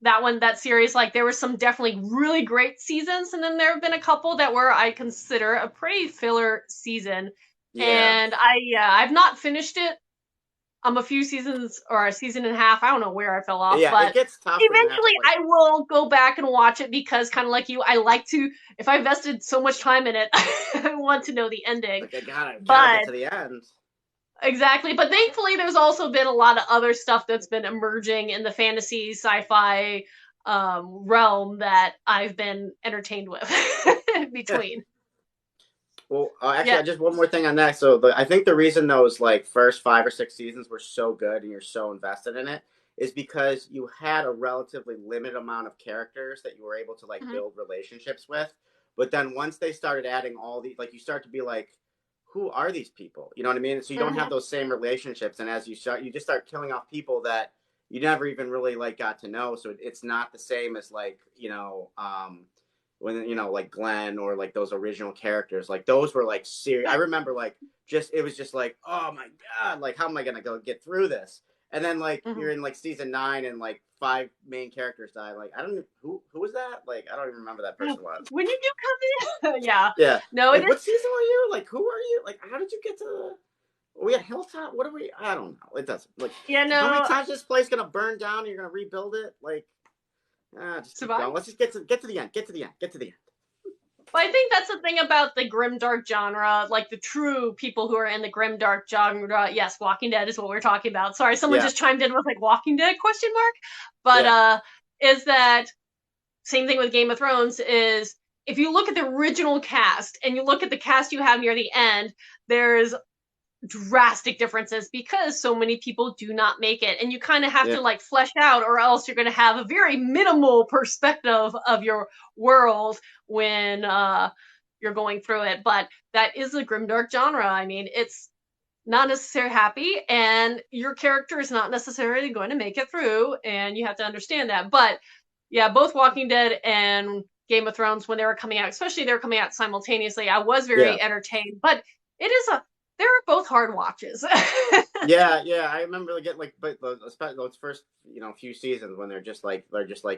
that series. Like there were some definitely really great seasons, and then there have been a couple that were I consider a pretty filler season. yeah, And I've not finished it. I'm a few seasons or a season and a half. I don't know where I fell off, yeah. It but gets tough when you have to eventually like, I will go back and watch it because kind of like you, I like to, if I invested so much time in it, I want to know the ending. I gotta But get to the end. exactly. But thankfully there's also been a lot of other stuff that's been emerging in the fantasy sci-fi realm that I've been entertained with in between. Well, actually, Yeah. I just one more thing on that. So I think the reason those like first 5 or 6 seasons were so good and you're so invested in it is because you had a relatively limited amount of characters that you were able to like Mm-hmm. build relationships with. But then once they started adding all these, like you start to be like, who are these people? You know what I mean? So you don't Mm-hmm. have those same relationships, and as you just start killing off people that you never even really like got to know. So it's not the same as like when like Glenn or like those original characters, like those were like serious. I remember like just it was just like, oh my god, like how am I gonna go get through this? And then like Mm-hmm. you're in like season 9 and like 5 main characters die. Like I don't know who was that? Like I don't even remember that person was. When did you come in? Yeah. Yeah. No, it Like is. what season were you? Like who are you? Like how did you get to the we at Hilltop. What are we? I don't know. It doesn't like. Yeah, How many no, times is this place gonna burn down? And you're gonna rebuild it? Like, just keep survive. going. Let's just get to the end. Get to the end. Get to the end. But I think that's the thing about the grimdark genre, like the true people who are in the grimdark genre. Yes, Walking Dead is what we're talking about. Sorry, someone Yeah. just chimed in with like Walking Dead question mark. But Yeah. is that same thing with Game of Thrones is if you look at the original cast and you look at the cast you have near the end, there's drastic differences because so many people do not make it, and you kind of have Yeah. to like flesh out, or else you're going to have a very minimal perspective of your world when you're going through it. But that is the grimdark genre. I mean, it's not necessarily happy, and your character is not necessarily going to make it through, and you have to understand that. But yeah, both Walking Dead and Game of Thrones, when they were coming out, especially they were coming out simultaneously, I was Yeah. very entertained. But it is they're both hard watches. Yeah, yeah, I remember getting like, but those first, few seasons when they're just like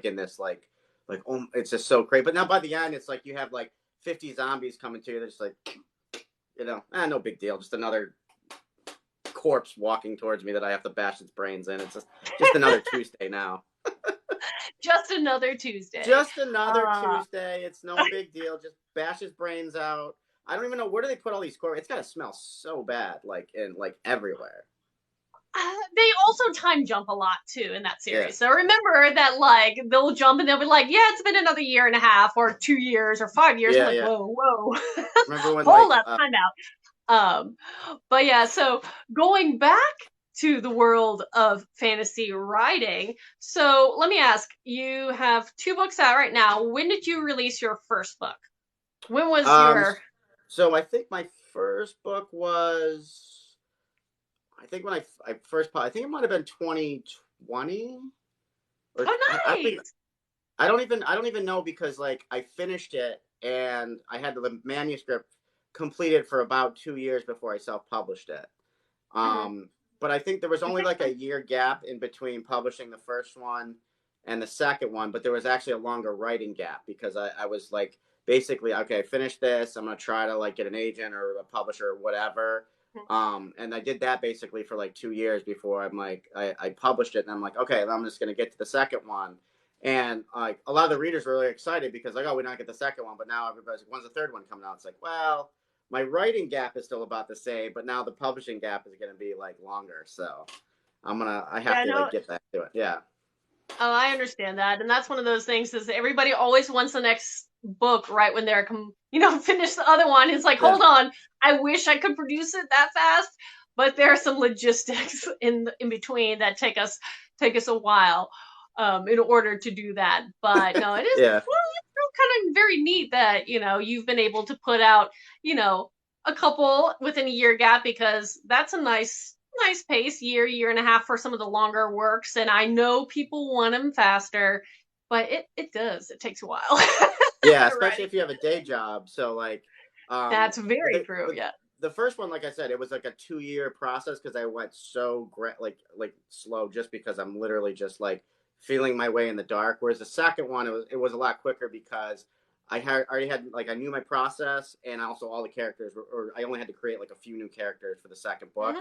in this oh, it's just so great. But now by the end, it's like you have like 50 zombies coming to you. They're just like, no big deal. Just another corpse walking towards me that I have to bash its brains in. It's just another Tuesday now. Just another Tuesday. Just another Tuesday. It's no big deal. Just bash his brains out. I don't even know where do they put all these corpses. It's gotta smell so bad, like everywhere. They also time jump a lot too in that series. Yeah. So remember that like they'll jump and they'll be like, yeah, it's been another year and a half or 2 years or 5 years. Yeah, I'm like, yeah. whoa. Remember when hold up, time out. But yeah, so going back to the world of fantasy writing. So let me ask, you have 2 books out right now. When did you release your first book? When was your... So I think my first book was, I think when I first, I think it might have been 2020. Oh, nice. I don't even know because like I finished it and I had the manuscript completed for about 2 years before I self-published it. But I think there was only like a year gap in between publishing the first one and the second one, but there was actually a longer writing gap because I was like, basically, okay, I finished this. I'm going to try to like get an agent or a publisher or whatever. And I did that basically for like 2 years before I'm like, I published it and I'm like, okay, I'm just going to get to the second one. And like a lot of the readers were really excited because like, oh, we're not get the second one, but now everybody's like, when's the third one coming out? It's like, well, my writing gap is still about the same, but now the publishing gap is going to be like longer. So I have to like get back to it. Yeah. Oh, I understand that. And that's one of those things is everybody always wants the next book right when they're, finish the other one. It's like, hold on, I wish I could produce it that fast, but there are some logistics in between that take us a while in order to do that. But no, it is, well, it's still kind of very neat that, you've been able to put out, a couple within a year gap, because that's a nice pace, year and a half for some of the longer works. And I know people want them faster, but it takes a while. Yeah, especially if you have a day job. So like, that's very true. Yeah. The first one, like I said, it was like a 2-year process because I went so like slow just because I'm literally just like feeling my way in the dark. Whereas the second one, it was a lot quicker because I already had like I knew my process and also all the characters or I only had to create like a few new characters for the second book.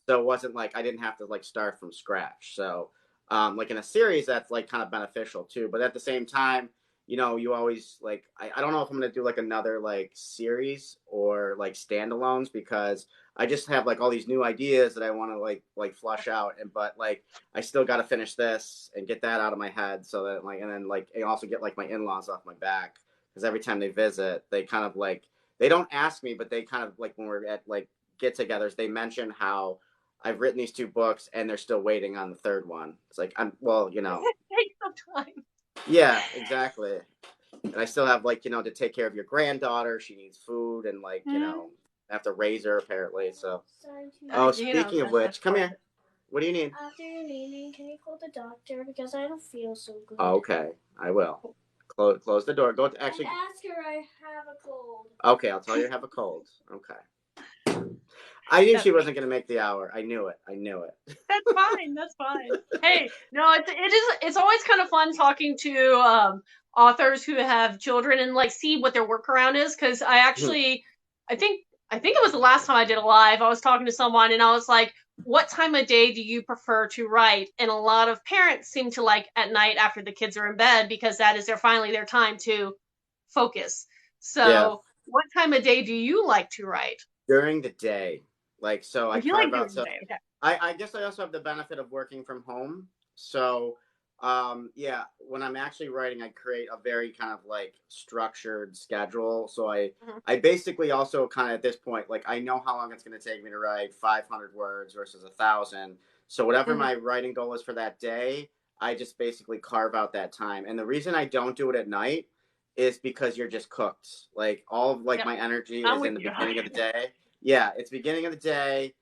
So it wasn't like I didn't have to like start from scratch. So like in a series, that's like kind of beneficial too. But at the same time, you always like, I don't know if I'm going to do like another like series or like standalones because I just have like all these new ideas that I want to like flush out. But like, I still got to finish this and get that out of my head so that like, and then like, I also get like my in-laws off my back because every time they visit, they kind of like, they don't ask me, but they kind of like when we're at like get-togethers, they mention how I've written these 2 books and they're still waiting on the third one. It's like, it takes some time. Yeah, exactly. And I still have like, to take care of your granddaughter. She needs food and like, I have to raise her apparently. So, speaking of which, come here. What do you need? After your meeting, can you call the doctor because I don't feel so good. Okay, I will. Close the door. Go to actually. And ask her I have a cold. Okay, I'll tell you I have a cold. Okay. I knew she wasn't going to make the hour. I knew it. That's fine. Hey, no, it's always kind of fun talking to authors who have children and like see what their workaround is. Cause I think I think it was the last time I did a live, I was talking to someone and I was like, what time of day do you prefer to write? And a lot of parents seem to like at night after the kids are in bed because that is finally their time to focus. Yeah. So what time of day do you like to write? During the day. Like, so I If you like carve out. during the So day, okay. I guess I also have the benefit of working from home. So, yeah, when I'm actually writing, I create a very kind of like structured schedule. So Mhm. I basically also kind of at this point, like I know how long it's going to take me to write 500 words versus 1,000. So whatever Mhm. my writing goal is for that day, I just basically carve out that time. And the reason I don't do it at night is because you're just cooked. Like all of like Yep. my energy I'm is with in the you. beginning of the day. Yeah, it's beginning of the day.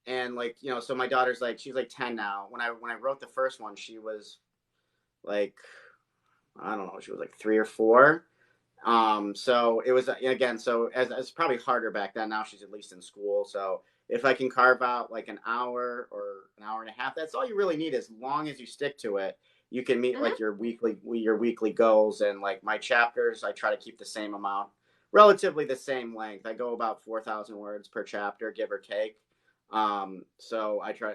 And like, so my daughter's like, she's like 10 now. When I wrote the first one, she was like, I don't know, she was like 3 or 4. So it was again, so as it's probably harder back then. Now she's at least in school. So if I can carve out like an hour or an hour and a half, that's all you really need. As long as you stick to it, you can meet Mhm. like your weekly goals. And like my chapters, I try to keep the same amount, relatively the same length. I go about 4,000 words per chapter, give or take. So I try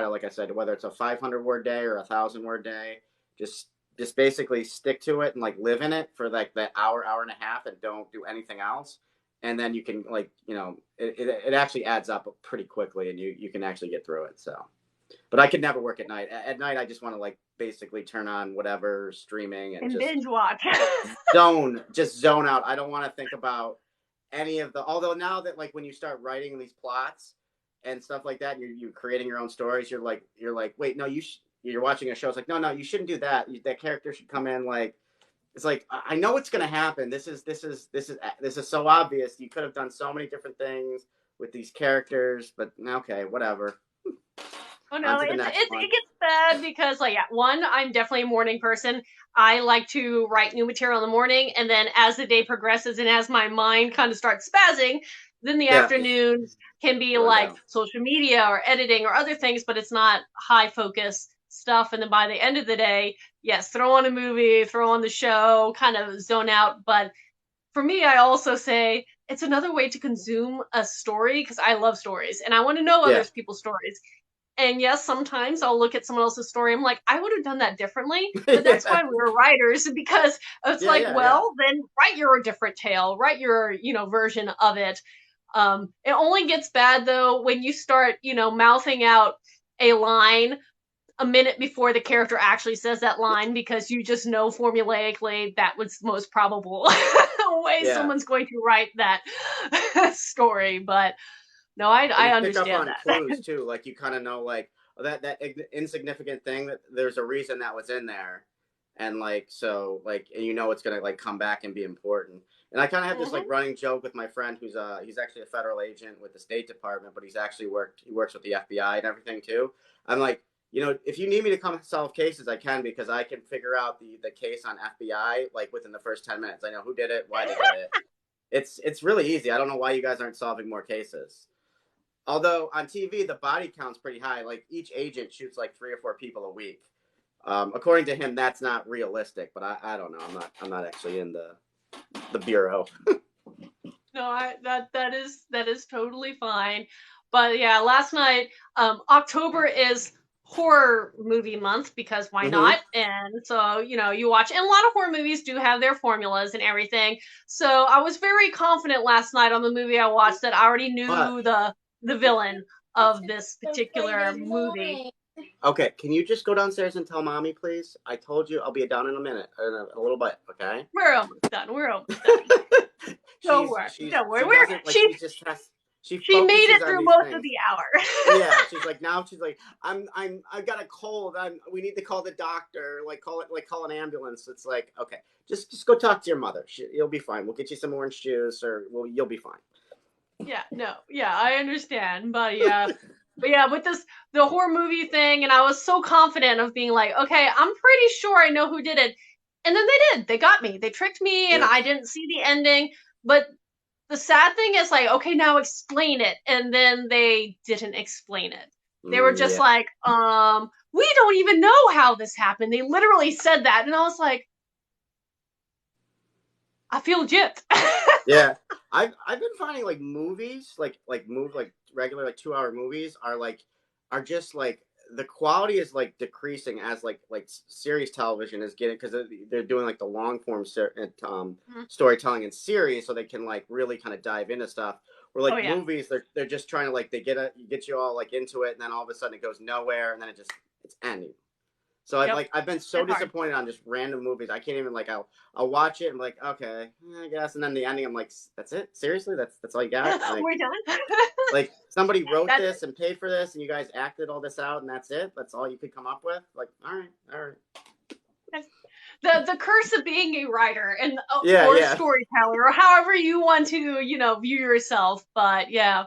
to, like I said, whether it's a 500 word day or 1,000 word day, just basically stick to it and like live in it for like that hour and a half and don't do anything else. And then you can like, it actually adds up pretty quickly and you can actually get through it. So, but I could never work at night. At night, I just want to like basically turn on whatever streaming and And just binge watch. zone out. I don't want to think about any of the, although now that like when you start writing these plots and stuff like that, you're creating your own stories. You're like, wait, no, you're watching a show. It's like, no, you shouldn't do that. That character should come in like, it's like, I know what's going to happen. This is so obvious. You could have done so many different things with these characters, but okay, whatever. Oh On no, to the it next one. gets bad because like yeah, one, I'm definitely a morning person. I like to write new material in the morning, and then as the day progresses and as my mind kind of starts spazzing, then the Yeah, afternoons can be run like down. social media or editing or other things, but it's not high focus stuff. And then by the end of the day, yes, throw on a movie, throw on the show, kind of zone out. But for me, I also say it's another way to consume a story because I love stories and I want to know other Yeah, people's stories. And yes, sometimes I'll look at someone else's story. I'm like, I would have done that differently. But that's yeah, why we're writers, because it's yeah, like, yeah, yeah. well, then write your different tale, write your, version of it. It only gets bad though when you start, mouthing out a line a minute before the character actually says that line because you just know formulaically that was the most probable way Yeah. someone's going to write that story. But no, And I you pick up understand on that. clues too, like you kind of know like that insignificant thing that there's a reason that was in there, and like so like and it's gonna like come back and be important. And I kind of have this like Hmm. running joke with my friend who's he's actually a federal agent with the State Department, but he works with the FBI and everything too. I'm like, if you need me to come solve cases, I can, because I can figure out the case on FBI like within the first 10 minutes. I know who did it, why they did it. It's really easy. I don't know why you guys aren't solving more cases. Although on TV the body count's pretty high. Like each agent shoots like 3 or 4 people a week. According to him, that's not realistic. But I don't know. I'm not actually in the bureau. No, that is totally fine. But yeah, last night, October is horror movie month because why Mm-hmm. not? And so, you watch, and a lot of horror movies do have their formulas and everything. So I was very confident last night on the movie I watched that I already But knew the villain of this The particular Friday movie. morning. okay, can you just go downstairs and tell mommy, please? I told you I'll be down in a minute, in a little bit. Okay. We're almost done. We're almost done. Don't worry. Don't worry. She doesn't like, she's just she She made focuses it on through these most of things. the hour. Yeah, she's like, I got a cold. We need to call the doctor. Call an ambulance. It's like, okay, just go talk to your mother. You'll be fine. We'll get you some orange juice, or you'll be fine. Yeah, no, yeah, I understand, but yeah, with the horror movie thing, and I was so confident of being like, okay, I'm pretty sure I know who did it, and then they did. They got me. They tricked me, and Yeah, I didn't see the ending. But the sad thing is, like, okay, now explain it, and then they didn't explain it. They were just yeah. like, we don't even know how this happened. They literally said that, and I was like, I feel gypped. Yeah, I've been finding like movies, like regular like 2 hour movies are just like the quality is like decreasing as series television is getting because they're doing like the long form storytelling in series so they can like really kind of dive into stuff. Where Oh like yeah, movies, they're just trying to like get you all like into it, and then all of a sudden it goes nowhere, and then it's ending. So yep, I've been so it's hard. disappointed on just random movies. I can't even like I'll watch it and be like, okay, I guess, and then the ending I'm like, that's it? Seriously? That's all you got? We're done. Like somebody wrote That's this and paid for this and you guys acted all this out and that's it? That's all you could come up with? Like, all right. the curse of being a writer and Yeah, or a yeah. storyteller or however you want to view yourself. But yeah,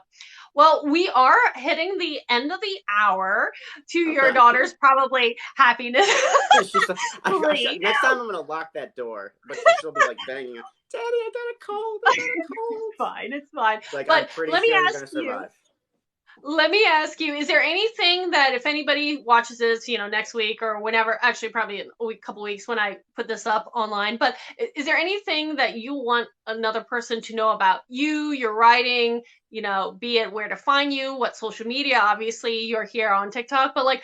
well, we are hitting the end of the hour, to your Okay. daughter's probably happiness. Next time I'm gonna lock that door, but she'll be like banging, Daddy, I got a cold. I got a cold. It's fine. Like I'm But pretty let me sure you're ask gonna you. survive. Let me ask you, is there anything that if anybody watches this, next week or whenever, actually probably a couple weeks when I put this up online, but is there anything that you want another person to know about you, your writing, be it where to find you, what social media, obviously you're here on TikTok, but like,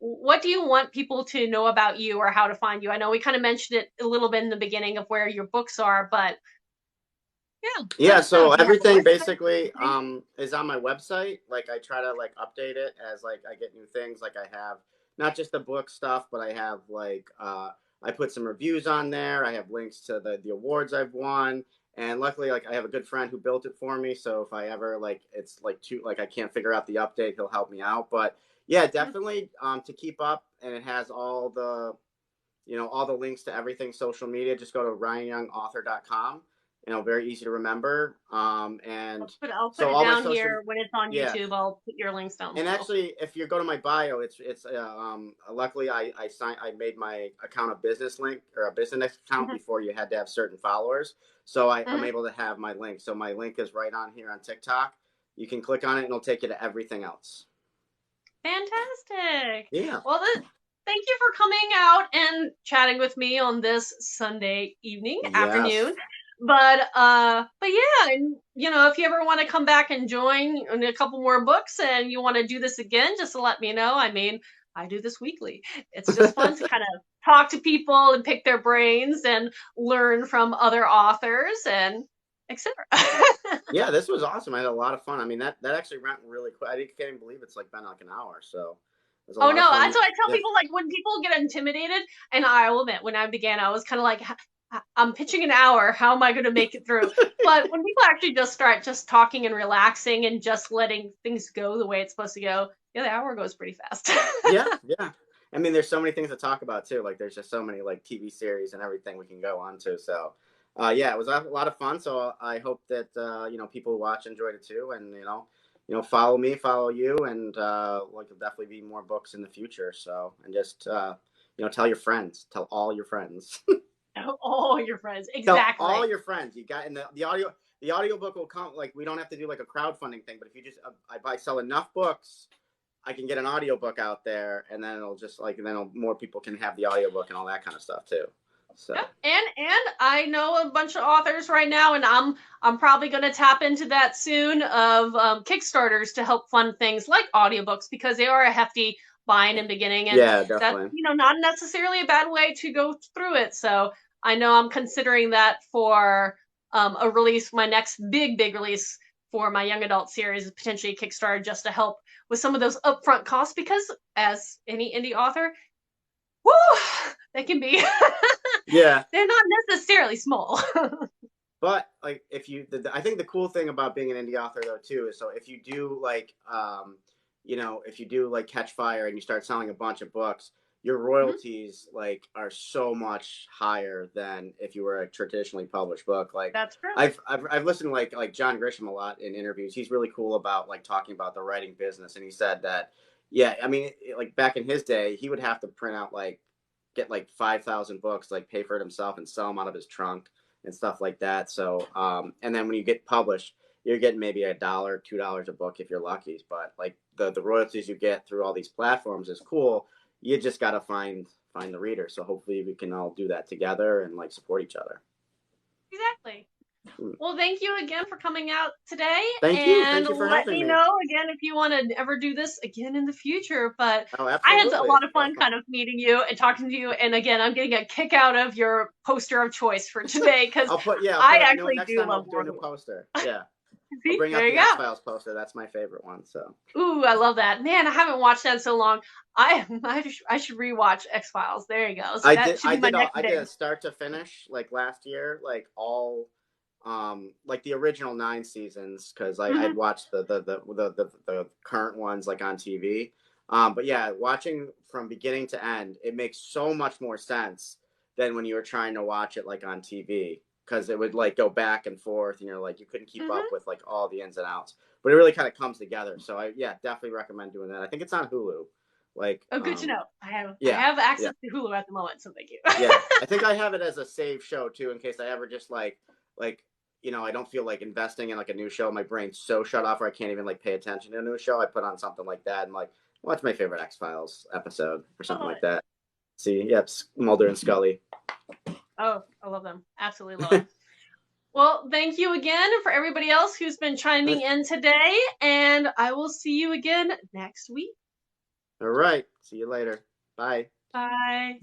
what do you want people to know about you or how to find you? I know we kind of mentioned it a little bit in the beginning of where your books are, but yeah, let Yeah, us know. so Do you have a everything website? basically is on my website. Like I try to like update it as like I get new things. Like I have not just the book stuff, but I have like I put some reviews on there. I have links to the awards I've won. And luckily like I have a good friend who built it for me. So if I ever like it's like too like I can't figure out the update, he'll help me out. But yeah, definitely to keep up and it has all the all the links to everything social media. Just go to ryanyoungauthor.com. Very easy to remember. And I'll put so it all my down social, here when it's on yeah. YouTube. I'll put your links down And below. actually, if you go to my bio, it's luckily I made my account a business link or a business account before you had to have certain followers. So I'm able to have my link. So my link is right on here on TikTok. You can click on it and it'll take you to everything else. Fantastic. Yeah. Well, thank you for coming out and chatting with me on this Sunday evening, Yes. afternoon. But yeah, and if you ever want to come back and join in a couple more books and you want to do this again, just let me know. I mean, I do this weekly. It's just fun to kind of talk to people and pick their brains and learn from other authors and etc. Yeah, this was awesome. I had a lot of fun. I mean, that actually went really quick. I can't even believe it's like been like an hour. So it was a Oh lot of no, fun. that's what I tell Yeah. people. Like when people get intimidated, and I will admit, when I began, I was kind of like, I'm pitching an hour. How am I going to make it through? But when people actually just start just talking and relaxing and just letting things go the way it's supposed to go, yeah, the hour goes pretty fast. Yeah. I mean, there's so many things to talk about too. Like, there's just so many like TV series and everything we can go on to. So, yeah, it was a lot of fun. So I hope that people who watch enjoyed it too, and follow me, follow you, and like there'll definitely be more books in the future. So, and just tell your friends, tell all your friends. All your friends, exactly. Tell all your friends. You got and the audiobook will come. Like we don't have to do like a crowdfunding thing, but if you just if I sell enough books, I can get an audiobook out there, and then it'll just like more people can have the audiobook and all that kind of stuff too. So Yep. And I know a bunch of authors right now, and I'm probably going to tap into that soon of Kickstarters to help fund things like audiobooks because they are a hefty buy in the beginning, and yeah, that's definitely. not necessarily a bad way to go through it. So I know I'm considering that for a release, my next big release for my young adult series is potentially a Kickstarter just to help with some of those upfront costs because as any indie author, whoo, they can be Yeah, they're not necessarily small. but like I think the cool thing about being an indie author though too is so if you do like if you do like catch fire and you start selling a bunch of books, your royalties like are so much higher than if you were a traditionally published book. Like That's true. I've listened to like John Grisham a lot in interviews. He's really cool about like talking about the writing business, and he said that I mean like back in his day he would have to print out like get like 5,000 books, like pay for it himself and sell them out of his trunk and stuff like that. So and then when you get published, you're getting maybe $1, $2 a book if you're lucky. But like the royalties you get through all these platforms is cool. You just got to find the reader. So hopefully we can all do that together and like support each other. Exactly. Well, thank you again for coming out today. Thank you. And Thank you for let having me me. know again if you want to ever do this again in the future. But Oh, I had a absolutely. lot of fun kind of meeting you and talking to you. And again, I'm getting a kick out of your poster of choice for today because I'll put I you know what, actually next do time love I'll do a War of new the Worlds. poster. Yeah. I'll See, bring out there the you go. X-Files poster. That's my favorite one. So. Ooh, I love that. Man, I haven't watched that in so long. I should rewatch X-Files. There you go. So that should be my next I day. did a start to finish like last year, like all like the original 9 seasons because I'd watched the current ones like on TV. But yeah, watching from beginning to end, it makes so much more sense than when you were trying to watch it like on TV because it would like go back and forth and you're like you couldn't keep up with like all the ins and outs. But it really kind of comes together. So I definitely recommend doing that. I think it's on Hulu. Like Oh, good to know. I have yeah. access to Hulu at the moment, so thank you. Yeah, I think I have it as a save show too, in case I ever just like you know I don't feel like investing in like a new show. My brain's so shut off, where I can't even like pay attention to a new show. I put on something like that and like watch my favorite X-Files episode or something like that. See, yep, Mulder and Scully. Oh, I love them. Absolutely love them. Well, thank you again for everybody else who's been chiming in today, and I will see you again next week. All right, see you later. Bye. Bye.